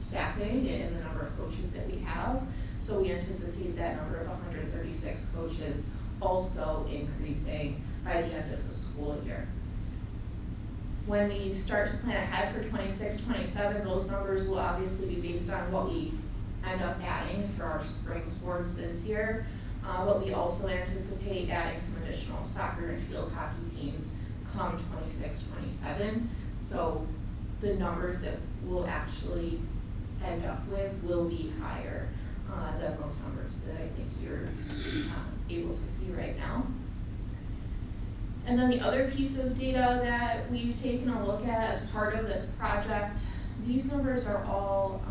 staffing and the number of coaches that we have. So we anticipate that number of 136 coaches also increasing by the end of the school year. When we start to plan ahead for 26-27, those numbers will obviously be based on what we end up adding for our spring sports this year. But we also anticipate adding some additional soccer and field hockey teams come 26-27. So the numbers that we'll actually end up with will be higher than those numbers that I think you're able to see right now. And then the other piece of data that we've taken a look at as part of this project, these numbers are all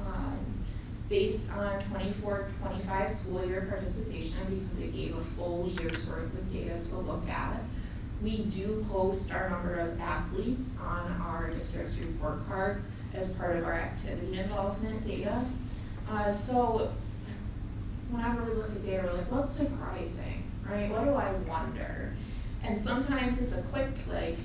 based on 24-25 school year participation because it gave a full year's worth of data to look at. We do post our number of athletes on our district's report card as part of our activity involvement data. So whenever we look at data, we're like, what's surprising, right? What do I wonder? And sometimes it's a quick, like,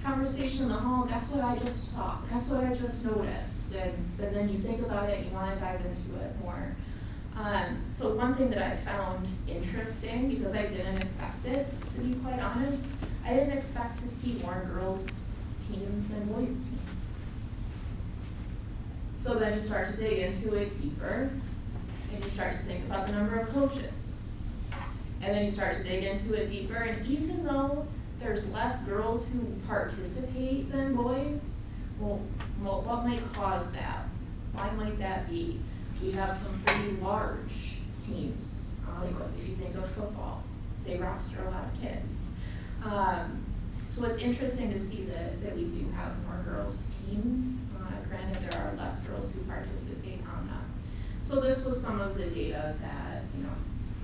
conversation in the hall, guess what I just saw, guess what I just noticed, and then you think about it and you want to dive into it more. So one thing that I found interesting, because I didn't expect it, to be quite honest, I didn't expect to see more girls teams than boys teams. So then you start to dig into it deeper, and you start to think about the number of coaches. And then you start to dig into it deeper, and even though there's less girls who participate than boys, well, what might cause that? Why might that be? We have some pretty large teams, like if you think of football, they roster a lot of kids. So it's interesting to see that we do have more girls teams. Granted, there are less girls who participate on them. So this was some of the data that,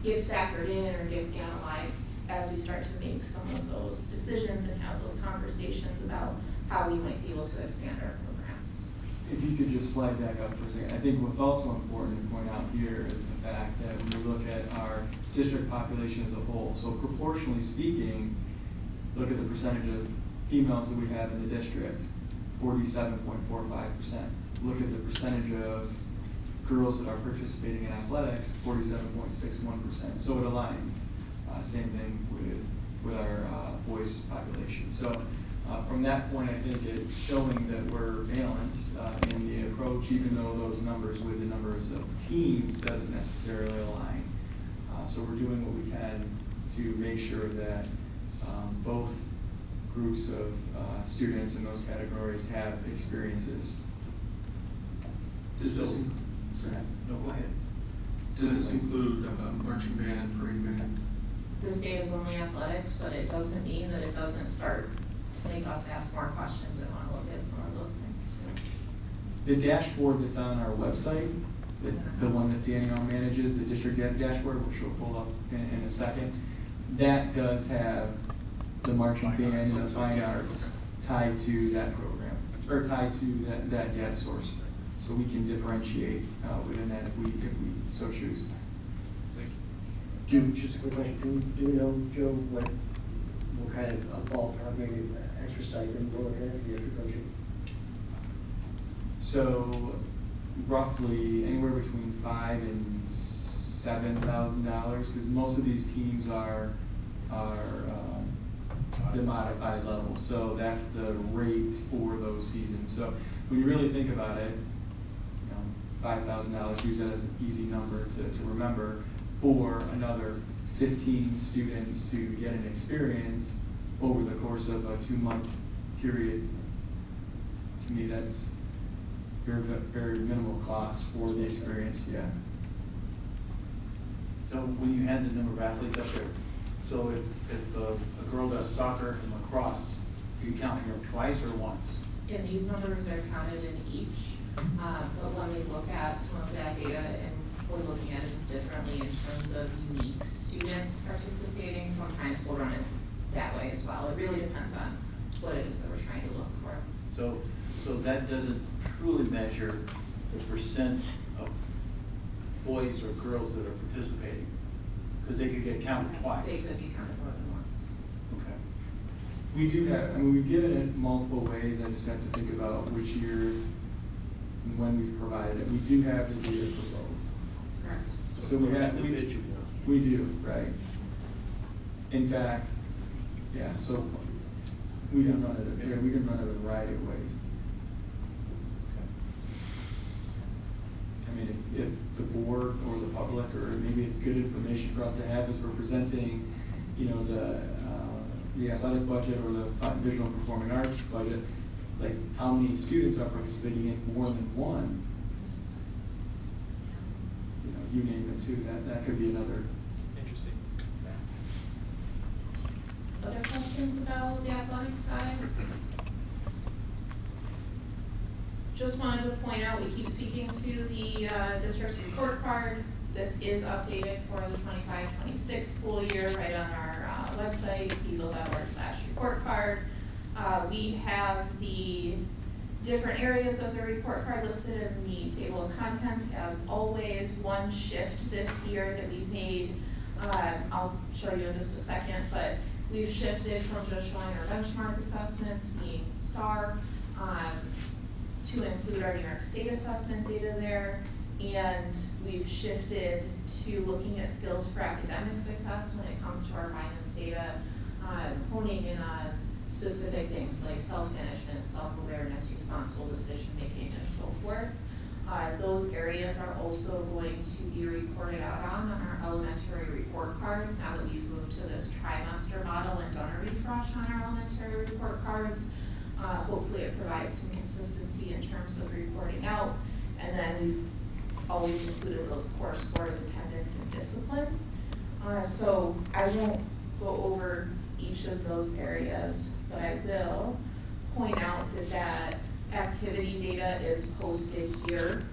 gets factored in or gets analyzed as we start to make some of those decisions and have those conversations about how we might be able to expand our programs. If you could just slide back up for a second. I think what's also important to point out here is the fact that when you look at our district population as a whole, so proportionally speaking, look at the percentage of females that we have in the district, 47.45%. Look at the percentage of girls that are participating in athletics, 47.61%. So it aligns. Same thing with our boys population. So from that point, I think it's showing that we're balanced in the approach coach, even though those numbers with the numbers of teams doesn't necessarily align. So we're doing what we can to make sure that both groups of students in those categories have experiences. Does this, Sorry. No, go ahead. does this include marching band, parade band? This day is only athletics, but it doesn't mean that it doesn't start to make us ask more questions and wanna look at some of those things too. The dashboard that's on our website, the one that Danielle manages, the district dashboard, which we'll pull up in a second, that does have the marching band and the fine arts tied to that program, or tied to that data source. So we can differentiate within that if we so choose. Just a quick question, do we know, Joe, what kind of ballpark, maybe extra stipend we're looking at for the extra coaching? So roughly anywhere between $5,000 and $7,000, because most of these teams are the modified level. So that's the rate for those seasons. So when you really think about it, $5,000, use that as an easy number to remember, for another 15 students to get an experience over the course of a 2-month period. To me, that's very, very minimal cost for the experience, yeah. So when you had the number of athletes up there, so if a girl does soccer and lacrosse, are you counting her twice or once? And these numbers are counted in each, but when we look at some of that data, and we're looking at it just differently in terms of unique students participating, sometimes we'll run it that way as well. It really depends on what it is that we're trying to look for. So that doesn't truly measure the percent of boys or girls that are participating, because they could get counted twice. They could be counted more than once. Okay. We do have, we've given it multiple ways. I just have to think about which year and when we've provided it. We do have the data for both. Correct. So we have, Individual. we do, right? In fact, yeah, so we can run it, we can run it a variety of ways. I mean, if the board or the public, or maybe it's good information for us to have as we're presenting, the athletic budget or the visual and performing arts budget, like how many students are participating in more than one. You name it too, that could be another. Interesting. Other questions about the athletic side? Just wanted to point out, we keep speaking to the district's report card. This is updated for the 25-26 school year right on our website, eagle.org/report card. We have the different areas of the report card listed in the table of contents. As always, one shift this year that we've made, I'll show you in just a second, but we've shifted from just showing our benchmark assessments, being STAR, to include our New York State assessment data there. And we've shifted to looking at skills for academic success when it comes to our finance data, honing in on specific things like self-management, self-awareness, responsible decision-making, and so forth. Those areas are also going to be reported out on our elementary report cards now that we've moved to this trimester model and done a refresh on our elementary report cards. Hopefully it provides some consistency in terms of reporting out. And then we've always included those core scores, attendance, and discipline. So I won't go over each of those areas, but I will point out that activity data is posted here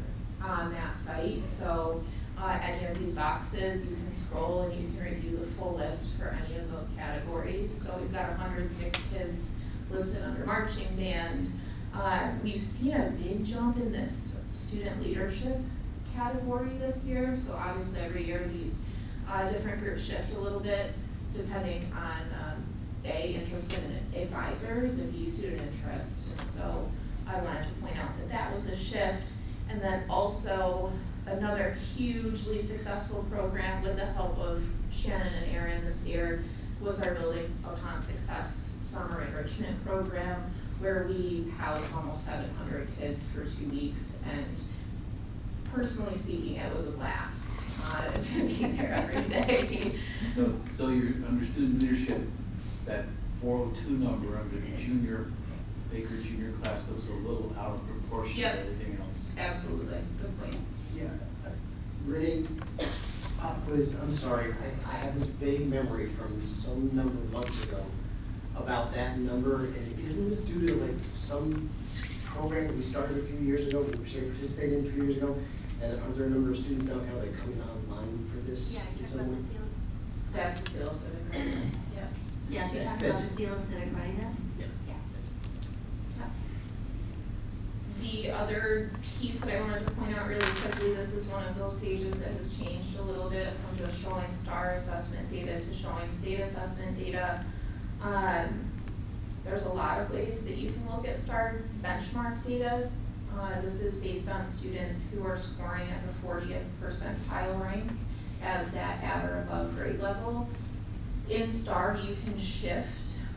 on that site. So any of these boxes, you can scroll and you can review the full list for any of those categories. So we've got 106 kids listed under marching band. We've seen a big jump in this student leadership category this year. So obviously every year these different groups shift a little bit depending on A, interest in advisors, and B, student interest. And so I wanted to point out that that was a shift. And then also another hugely successful program with the help of Shannon and Aaron this year was our Building Upon Success Summer Enrichment Program, where we housed almost 700 kids for 2 weeks, and personally speaking, it was a blast to be there every day. So you're under student leadership, that 402 number under the junior, Baker junior class looks a little out of proportion to Yep. everything else. Absolutely, good point. Yeah, Renee, pop quiz, I'm sorry, I have this vague memory from some number of months ago about that number, and isn't this due to like some program that we started a few years ago, that we participated in a few years ago? And are there a number of students now kind of like coming online for this? Yeah, in you some talked about way? the seal of. That's the seal of civic readiness, yeah. Yes, you talked about the That's- seal of civic readiness? Yeah. Yeah. The other piece that I wanted to point out really quickly, this is one of those pages that has changed a little bit from just showing STAR assessment data to showing state assessment data. There's a lot of ways that you can look at STAR benchmark data. This is based on students who are scoring at the 40th percentile rank as that at or above grade level. In STAR, you can shift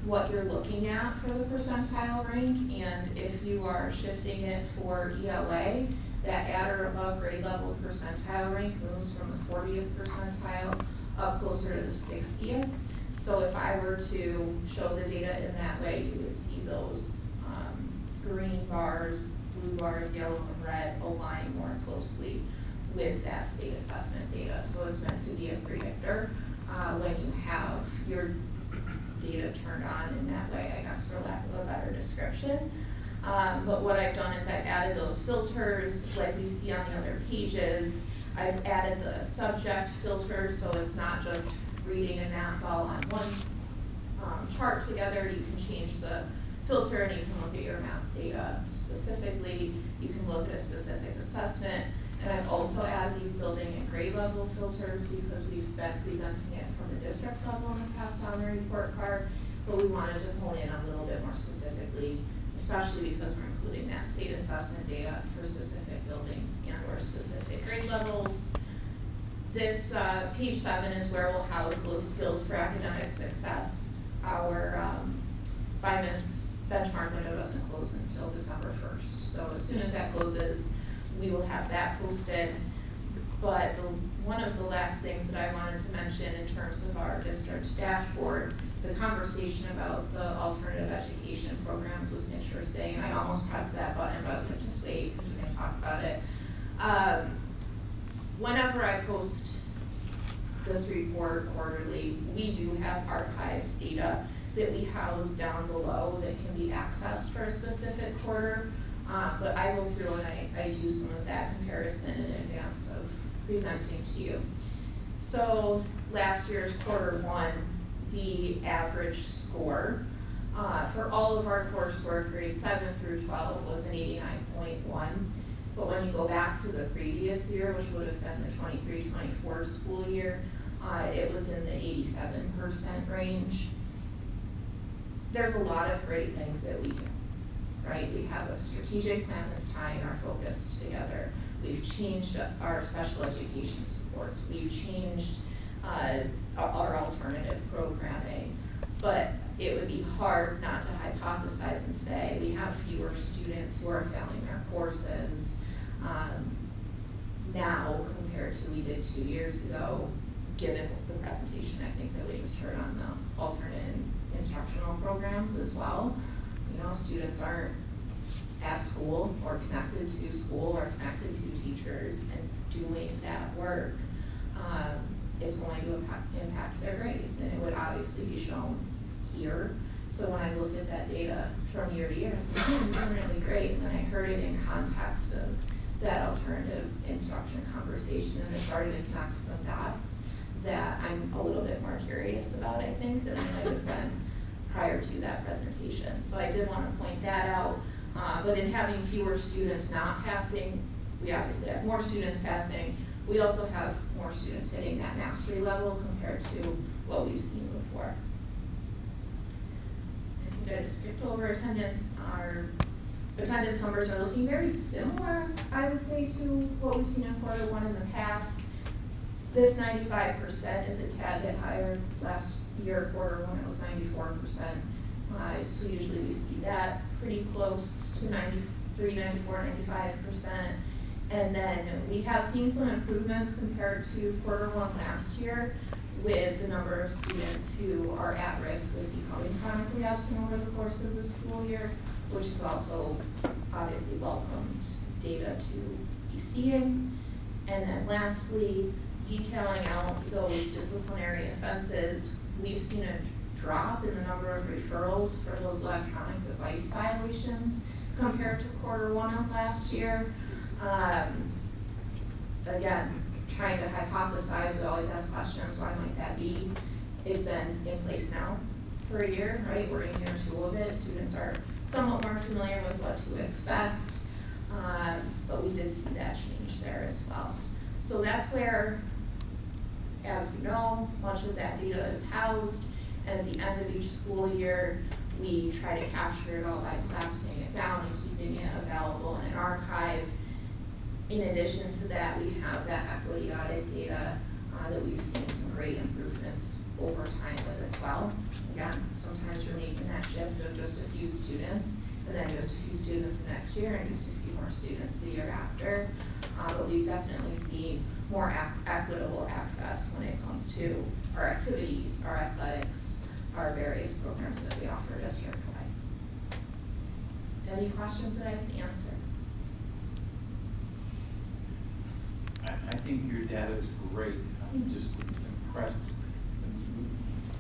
what you're looking at for the percentile rank, and if you are shifting it for ELA, that at or above grade level percentile rank moves from the 40th percentile up closer to the 60th. So if I were to show the data in that way, you would see those green bars, blue bars, yellow and red align more closely with that state assessment data. So it's meant to be a predictor when you have your data turned on in that way, I guess, for lack of a better description. But what I've done is I've added those filters like we see on the other pages. I've added the subject filter, so it's not just reading and math all on one chart together. You can change the filter and you can look at your math data specifically. You can look at a specific assessment. And I've also added these building and grade level filters because we've been presenting it from the district level in the past on the report card, but we wanted to hone in a little bit more specifically, especially because we're including that state assessment data for specific buildings and or specific grade levels. This page 7 is where we'll house those skills for academic success. Our BIMIS benchmark window doesn't close until December 1st. So as soon as that closes, we will have that posted. But one of the last things that I wanted to mention in terms of our district dashboard, the conversation about the alternative education programs was interesting, and I almost pressed that button, but I was like, just wait, because we're gonna talk about it. Whenever I post this report quarterly, we do have archived data that we house down below that can be accessed for a specific quarter. But I go through and I do some of that comparison in advance of presenting to you. So last year's quarter 1, the average score for all of our coursework, grades 7 through 12, was an 89.1. But when you go back to the previous year, which would have been the 23-24 school year, it was in the 87% range. There's a lot of great things that we do, right? We have a strategic plan that's tying our focus together. We've changed our special education supports. We've changed our alternative programming. But it would be hard not to hypothesize and say we have fewer students who are failing their courses now compared to we did 2 years ago, given the presentation I think that we just heard on the alternate instructional programs as well. You know, students aren't at school or connected to school or connected to teachers and doing that work. It's going to impact their grades, and it would obviously be shown here. So when I looked at that data from year to year, I was like, you're doing really great, and then I heard it in context of that alternative instruction conversation, and it started to connect some dots that I'm a little bit more curious about, I think, than I might have been prior to that presentation. So I did want to point that out, but in having fewer students not passing, we obviously have more students passing. We also have more students hitting that mastery level compared to what we've seen before. I think I just skipped over attendance. Our attendance numbers are looking very similar, I would say, to what we've seen in quarter 1 in the past. This 95% is a tad bit higher. Last year, quarter 1, it was 94%. So usually we see that pretty close to 93, 94, 95%. And then we have seen some improvements compared to quarter one last year with the number of students who are at risk of becoming chronically absent over the course of the school year, which is also obviously welcomed data to be seeing. And then lastly, detailing out those disciplinary offenses, we've seen a drop in the number of referrals for those electronic device violations compared to quarter one of last year. Again, trying to hypothesize, we always ask questions, why might that be? It's been in place now for a year, right? We're in year 2 of it. Students are somewhat more familiar with what to expect, but we did see that change there as well. So that's where, as you know, much of that data is housed, and at the end of each school year, we try to capture it all by collapsing it down and keeping it available in an archive. In addition to that, we have that equity audit data that we've seen some great improvements over time with as well. Again, sometimes you're making that shift of just a few students, and then just a few students the next year, and just a few more students the year after. But we've definitely seen more equitable access when it comes to our activities, our athletics, our various programs that we offer district-wide. Any questions that I can answer? I think your data is great. I'm just impressed.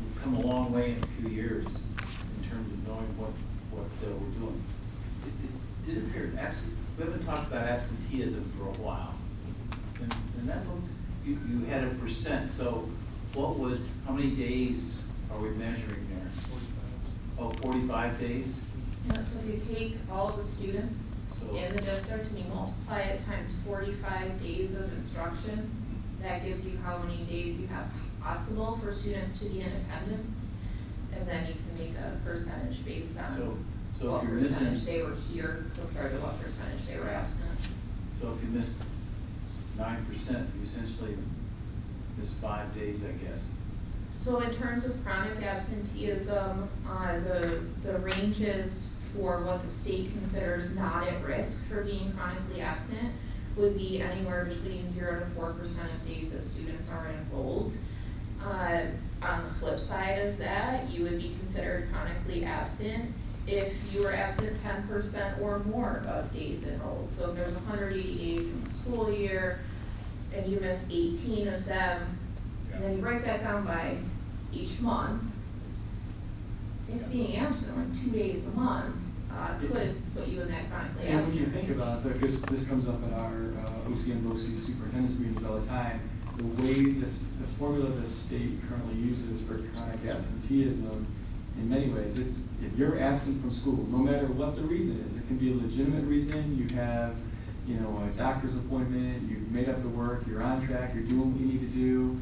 We've come a long way in a few years in terms of knowing what we're doing. It did appear we haven't talked about absenteeism for a while. And that looked, you had a percent, so how many days are we measuring there? 45. Oh, 45 days? Yeah, so if you take all of the students in the district and you multiply it times 45 days of instruction, that gives you how many days you have possible for students to be in attendance, and then you can make a percentage based on So what if you're percentage missing, they were here compared to what percentage they were absent. so if you missed 9%, you essentially missed 5 days, I guess. So in terms of chronic absenteeism, the ranges for what the state considers not at risk for being chronically absent would be anywhere between 0 to 4% of days that students are enrolled. On the flip side of that, you would be considered chronically absent if you were absent 10% or more of days enrolled. So if there's 180 days in the school year and you miss 18 of them, and then you break that down by each month, it's being absent like 2 days a month could put you in that chronically And when absent. you think about it, because this comes up at our OC and BOCES superintendent's meetings all the time, the way the formula the state currently uses for chronic absenteeism, in many ways, it's if you're absent from school, no matter what the reason is, it can be a legitimate reason, you have, a doctor's appointment, you've made up the work, you're on track, you're doing what you need to do,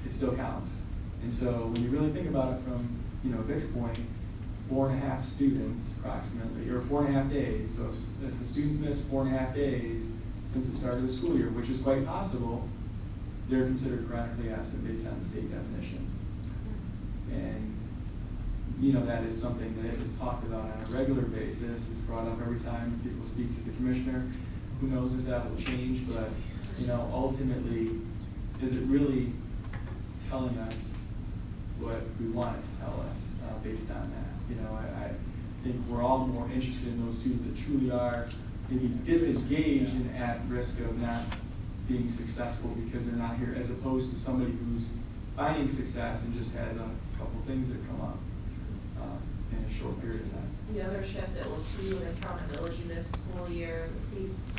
it still counts. And so when you really think about it from, Vic's point, 4.5 students approximately, or 4.5 days. So if the students miss 4.5 days since the start of the school year, which is quite possible, they're considered chronically absent based on the state definition. And, that is something that is talked about on a regular basis. It's brought up every time people speak to the commissioner. Who knows if that will change, but, ultimately, is it really telling us what we want it to tell us based on that? I think we're all more interested in those students that truly are maybe disengaged and at risk of not being successful because they're not here, as opposed to somebody who's finding success and just has a couple things that come up in a short period of time. The other shift that we'll see with accountability this school year, the state's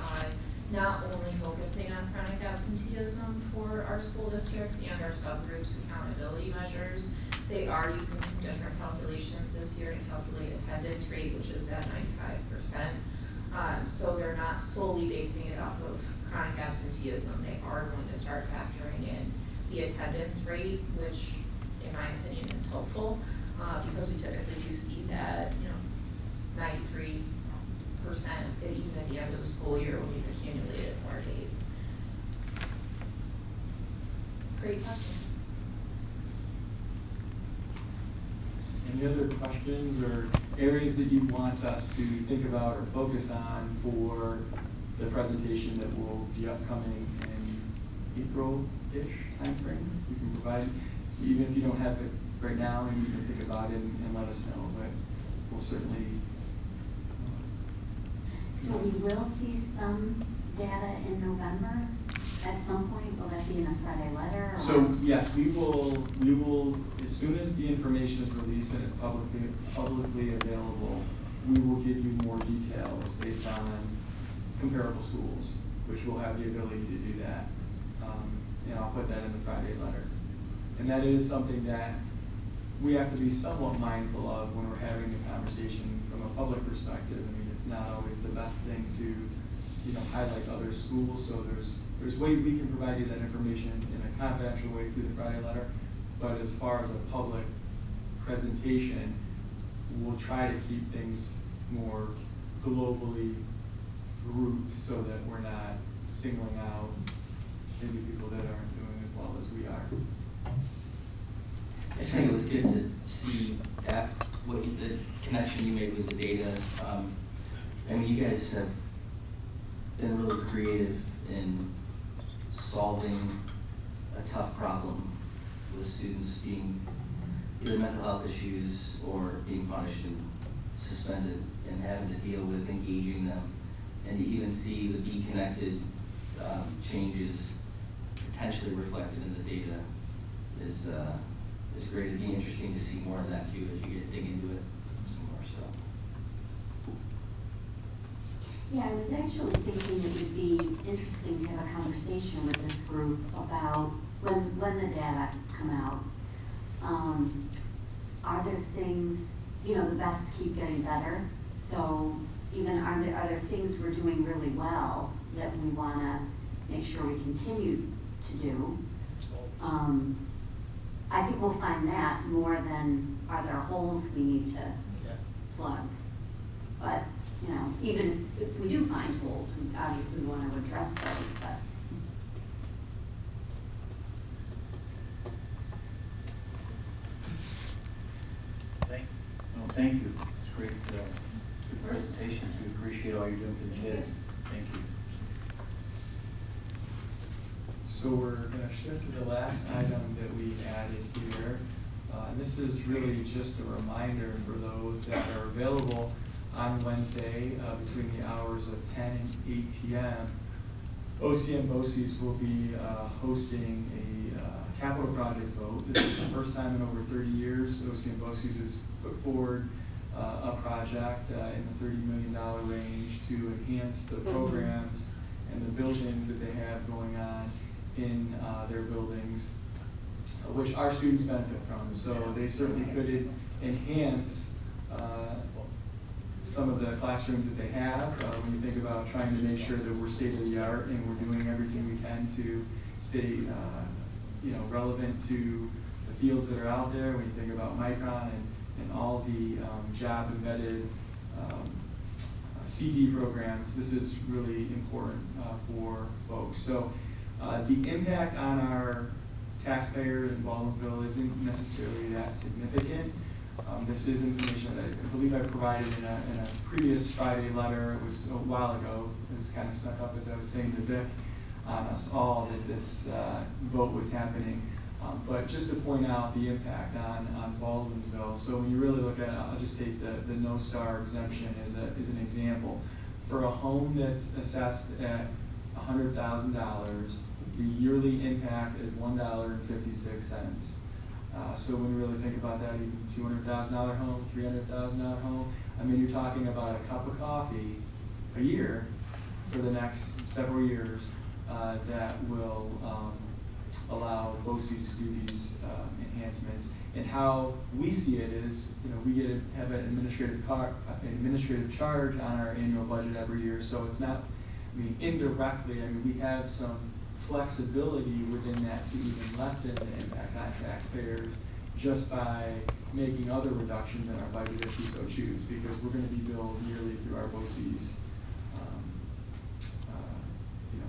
not only focusing on chronic absenteeism for our school districts and our subgroups accountability measures, they are using some different calculations this year to calculate attendance rate, which is that 95%. So they're not solely basing it off of chronic absenteeism. They are going to start factoring in the attendance rate, which in my opinion is helpful, because we typically do see that, 93% even at the end of the school year when we've accumulated more days. Great questions. Any other questions or areas that you want us to think about or focus on for the presentation that will be upcoming in April-ish timeframe? We can provide, even if you don't have it right now, and you can think about it and let us know, but we'll certainly. So we will see some data in November at some point. Will that be in a Friday letter? Or? So yes, we will, as soon as the information is released and it's publicly available, we will give you more details based on comparable schools, which will have the ability to do that. And I'll put that in the Friday letter. And that is something that we have to be somewhat mindful of when we're having the conversation from a public perspective. I mean, it's not always the best thing to, highlight other schools. So there's ways we can provide you that information in a confidential way through the Friday letter. But as far as a public presentation, we'll try to keep things more globally grouped so that we're not singling out maybe people that aren't doing as well as we are. I just think it was good to see that, the connection you made with the data. I mean, you guys have been really creative in solving a tough problem with students being either mental health issues or being punished and suspended, and having to deal with engaging them. And to even see the Be Connected changes potentially reflected in the data is great. It'd be interesting to see more of that too as you guys dig into it some more. So. Yeah, I was actually thinking it would be interesting to have a conversation with this group about when the data come out. Are there things, the best keep getting better? So even are there things we're doing really well that we want to make sure we continue to do? I think we'll find that more than are there holes we need to plug. But, even if we do find holes, we obviously want to address those, but. Thank you. It's great, good presentations. We appreciate all you're doing for the kids. Thank you. So we're going to shift to the last item that we added here. This is really just a reminder for those that are available on Wednesday between the hours of 10 and 8 p.m. OCM BOCES will be hosting a capital project vote. This is the first time in over 30 years OCM BOCES has put forward a project in the $30 million range to enhance the programs and the buildings that they have going on in their buildings, which our students benefit from. So they certainly could enhance some of the classrooms that they have. When you think about trying to make sure that we're state of the art and we're doing everything we can to stay, relevant to the fields that are out there. When you think about Micron and all the job embedded CT programs, this is really important for folks. So the impact on our taxpayers in Baldwinsville isn't necessarily that significant. This is information that I believe I provided in a previous Friday letter. It was a while ago. This kind of snuck up as I was saying to Vic on us all that this vote was happening. But just to point out the impact on Baldwinsville. So when you really look at it, I'll just take the no-star exemption as an example. For a home that's assessed at $100,000, the yearly impact is $1.56. So when you really think about that, even $200,000 home, $300,000 home, I mean, you're talking about a cup of coffee a year for the next several years that will allow BOCES to do these enhancements. And how we see it is, we have an administrative charge on our annual budget every year. So it's not, indirectly, we have some flexibility within that to even lessen the impact on taxpayers just by making other reductions in our budget if we so choose, because we're going to be billed yearly through our BOCES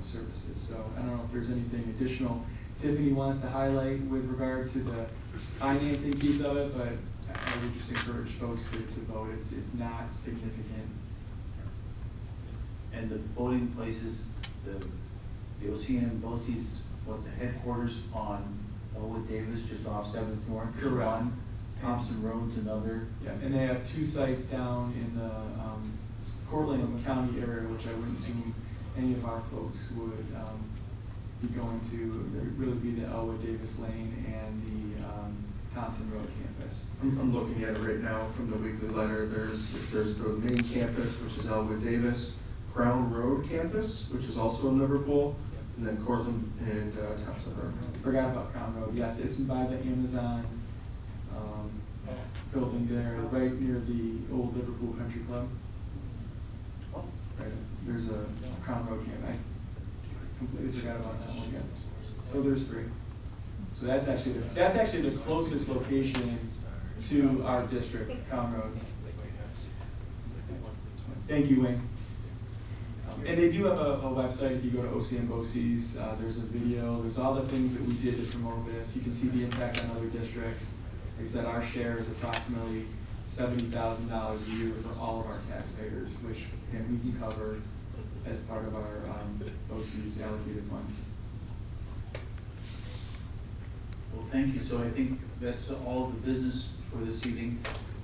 services. So I don't know if there's anything additional Tiffany wants to highlight with regard to the financing piece of it, but I would just encourage folks to vote. It's not significant. And the voting places, the OCN, BOCES, what, the headquarters on Elwood Davis, just off 7th North? is Correct. one. Thompson Road's another. Yeah, and they have 2 sites down in the Cortland County area, which I wouldn't assume any of our folks would be going to. There'd really be the Elwood Davis Lane and the Thompson Road campus. I'm looking at it right now from the weekly letter. There's the main campus, which is Elwood Davis, Crown Road campus, which is also in Liverpool, and then Cortland and Thompson Road. Forgot about Crown Road. Yes, it's by the Amazon building there, right near the old Liverpool Country Club. Right, there's a Crown Road camp. I completely forgot about that one. Yeah. So there's 3. So that's actually the closest location to our district, Crown Road. Thank you, Wayne. And they do have a website. If you go to OCN BOCES, there's a video. There's all the things that we did to promote this. You can see the impact on other districts. Like I said, our share is approximately $70,000 a year for all of our taxpayers, which again we can cover as part of our BOCES allocated funds. Well, thank you. So I think that's all the business for this evening.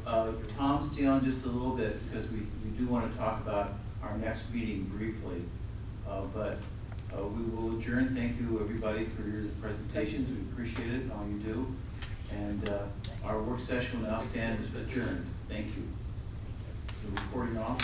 Tom, stay on just a little bit because we do want to talk about our next meeting briefly. But we will adjourn. Thank you, everybody, for your presentations. We appreciate it, all you do. And our work session will now stand as adjourned. Thank you. So recording off.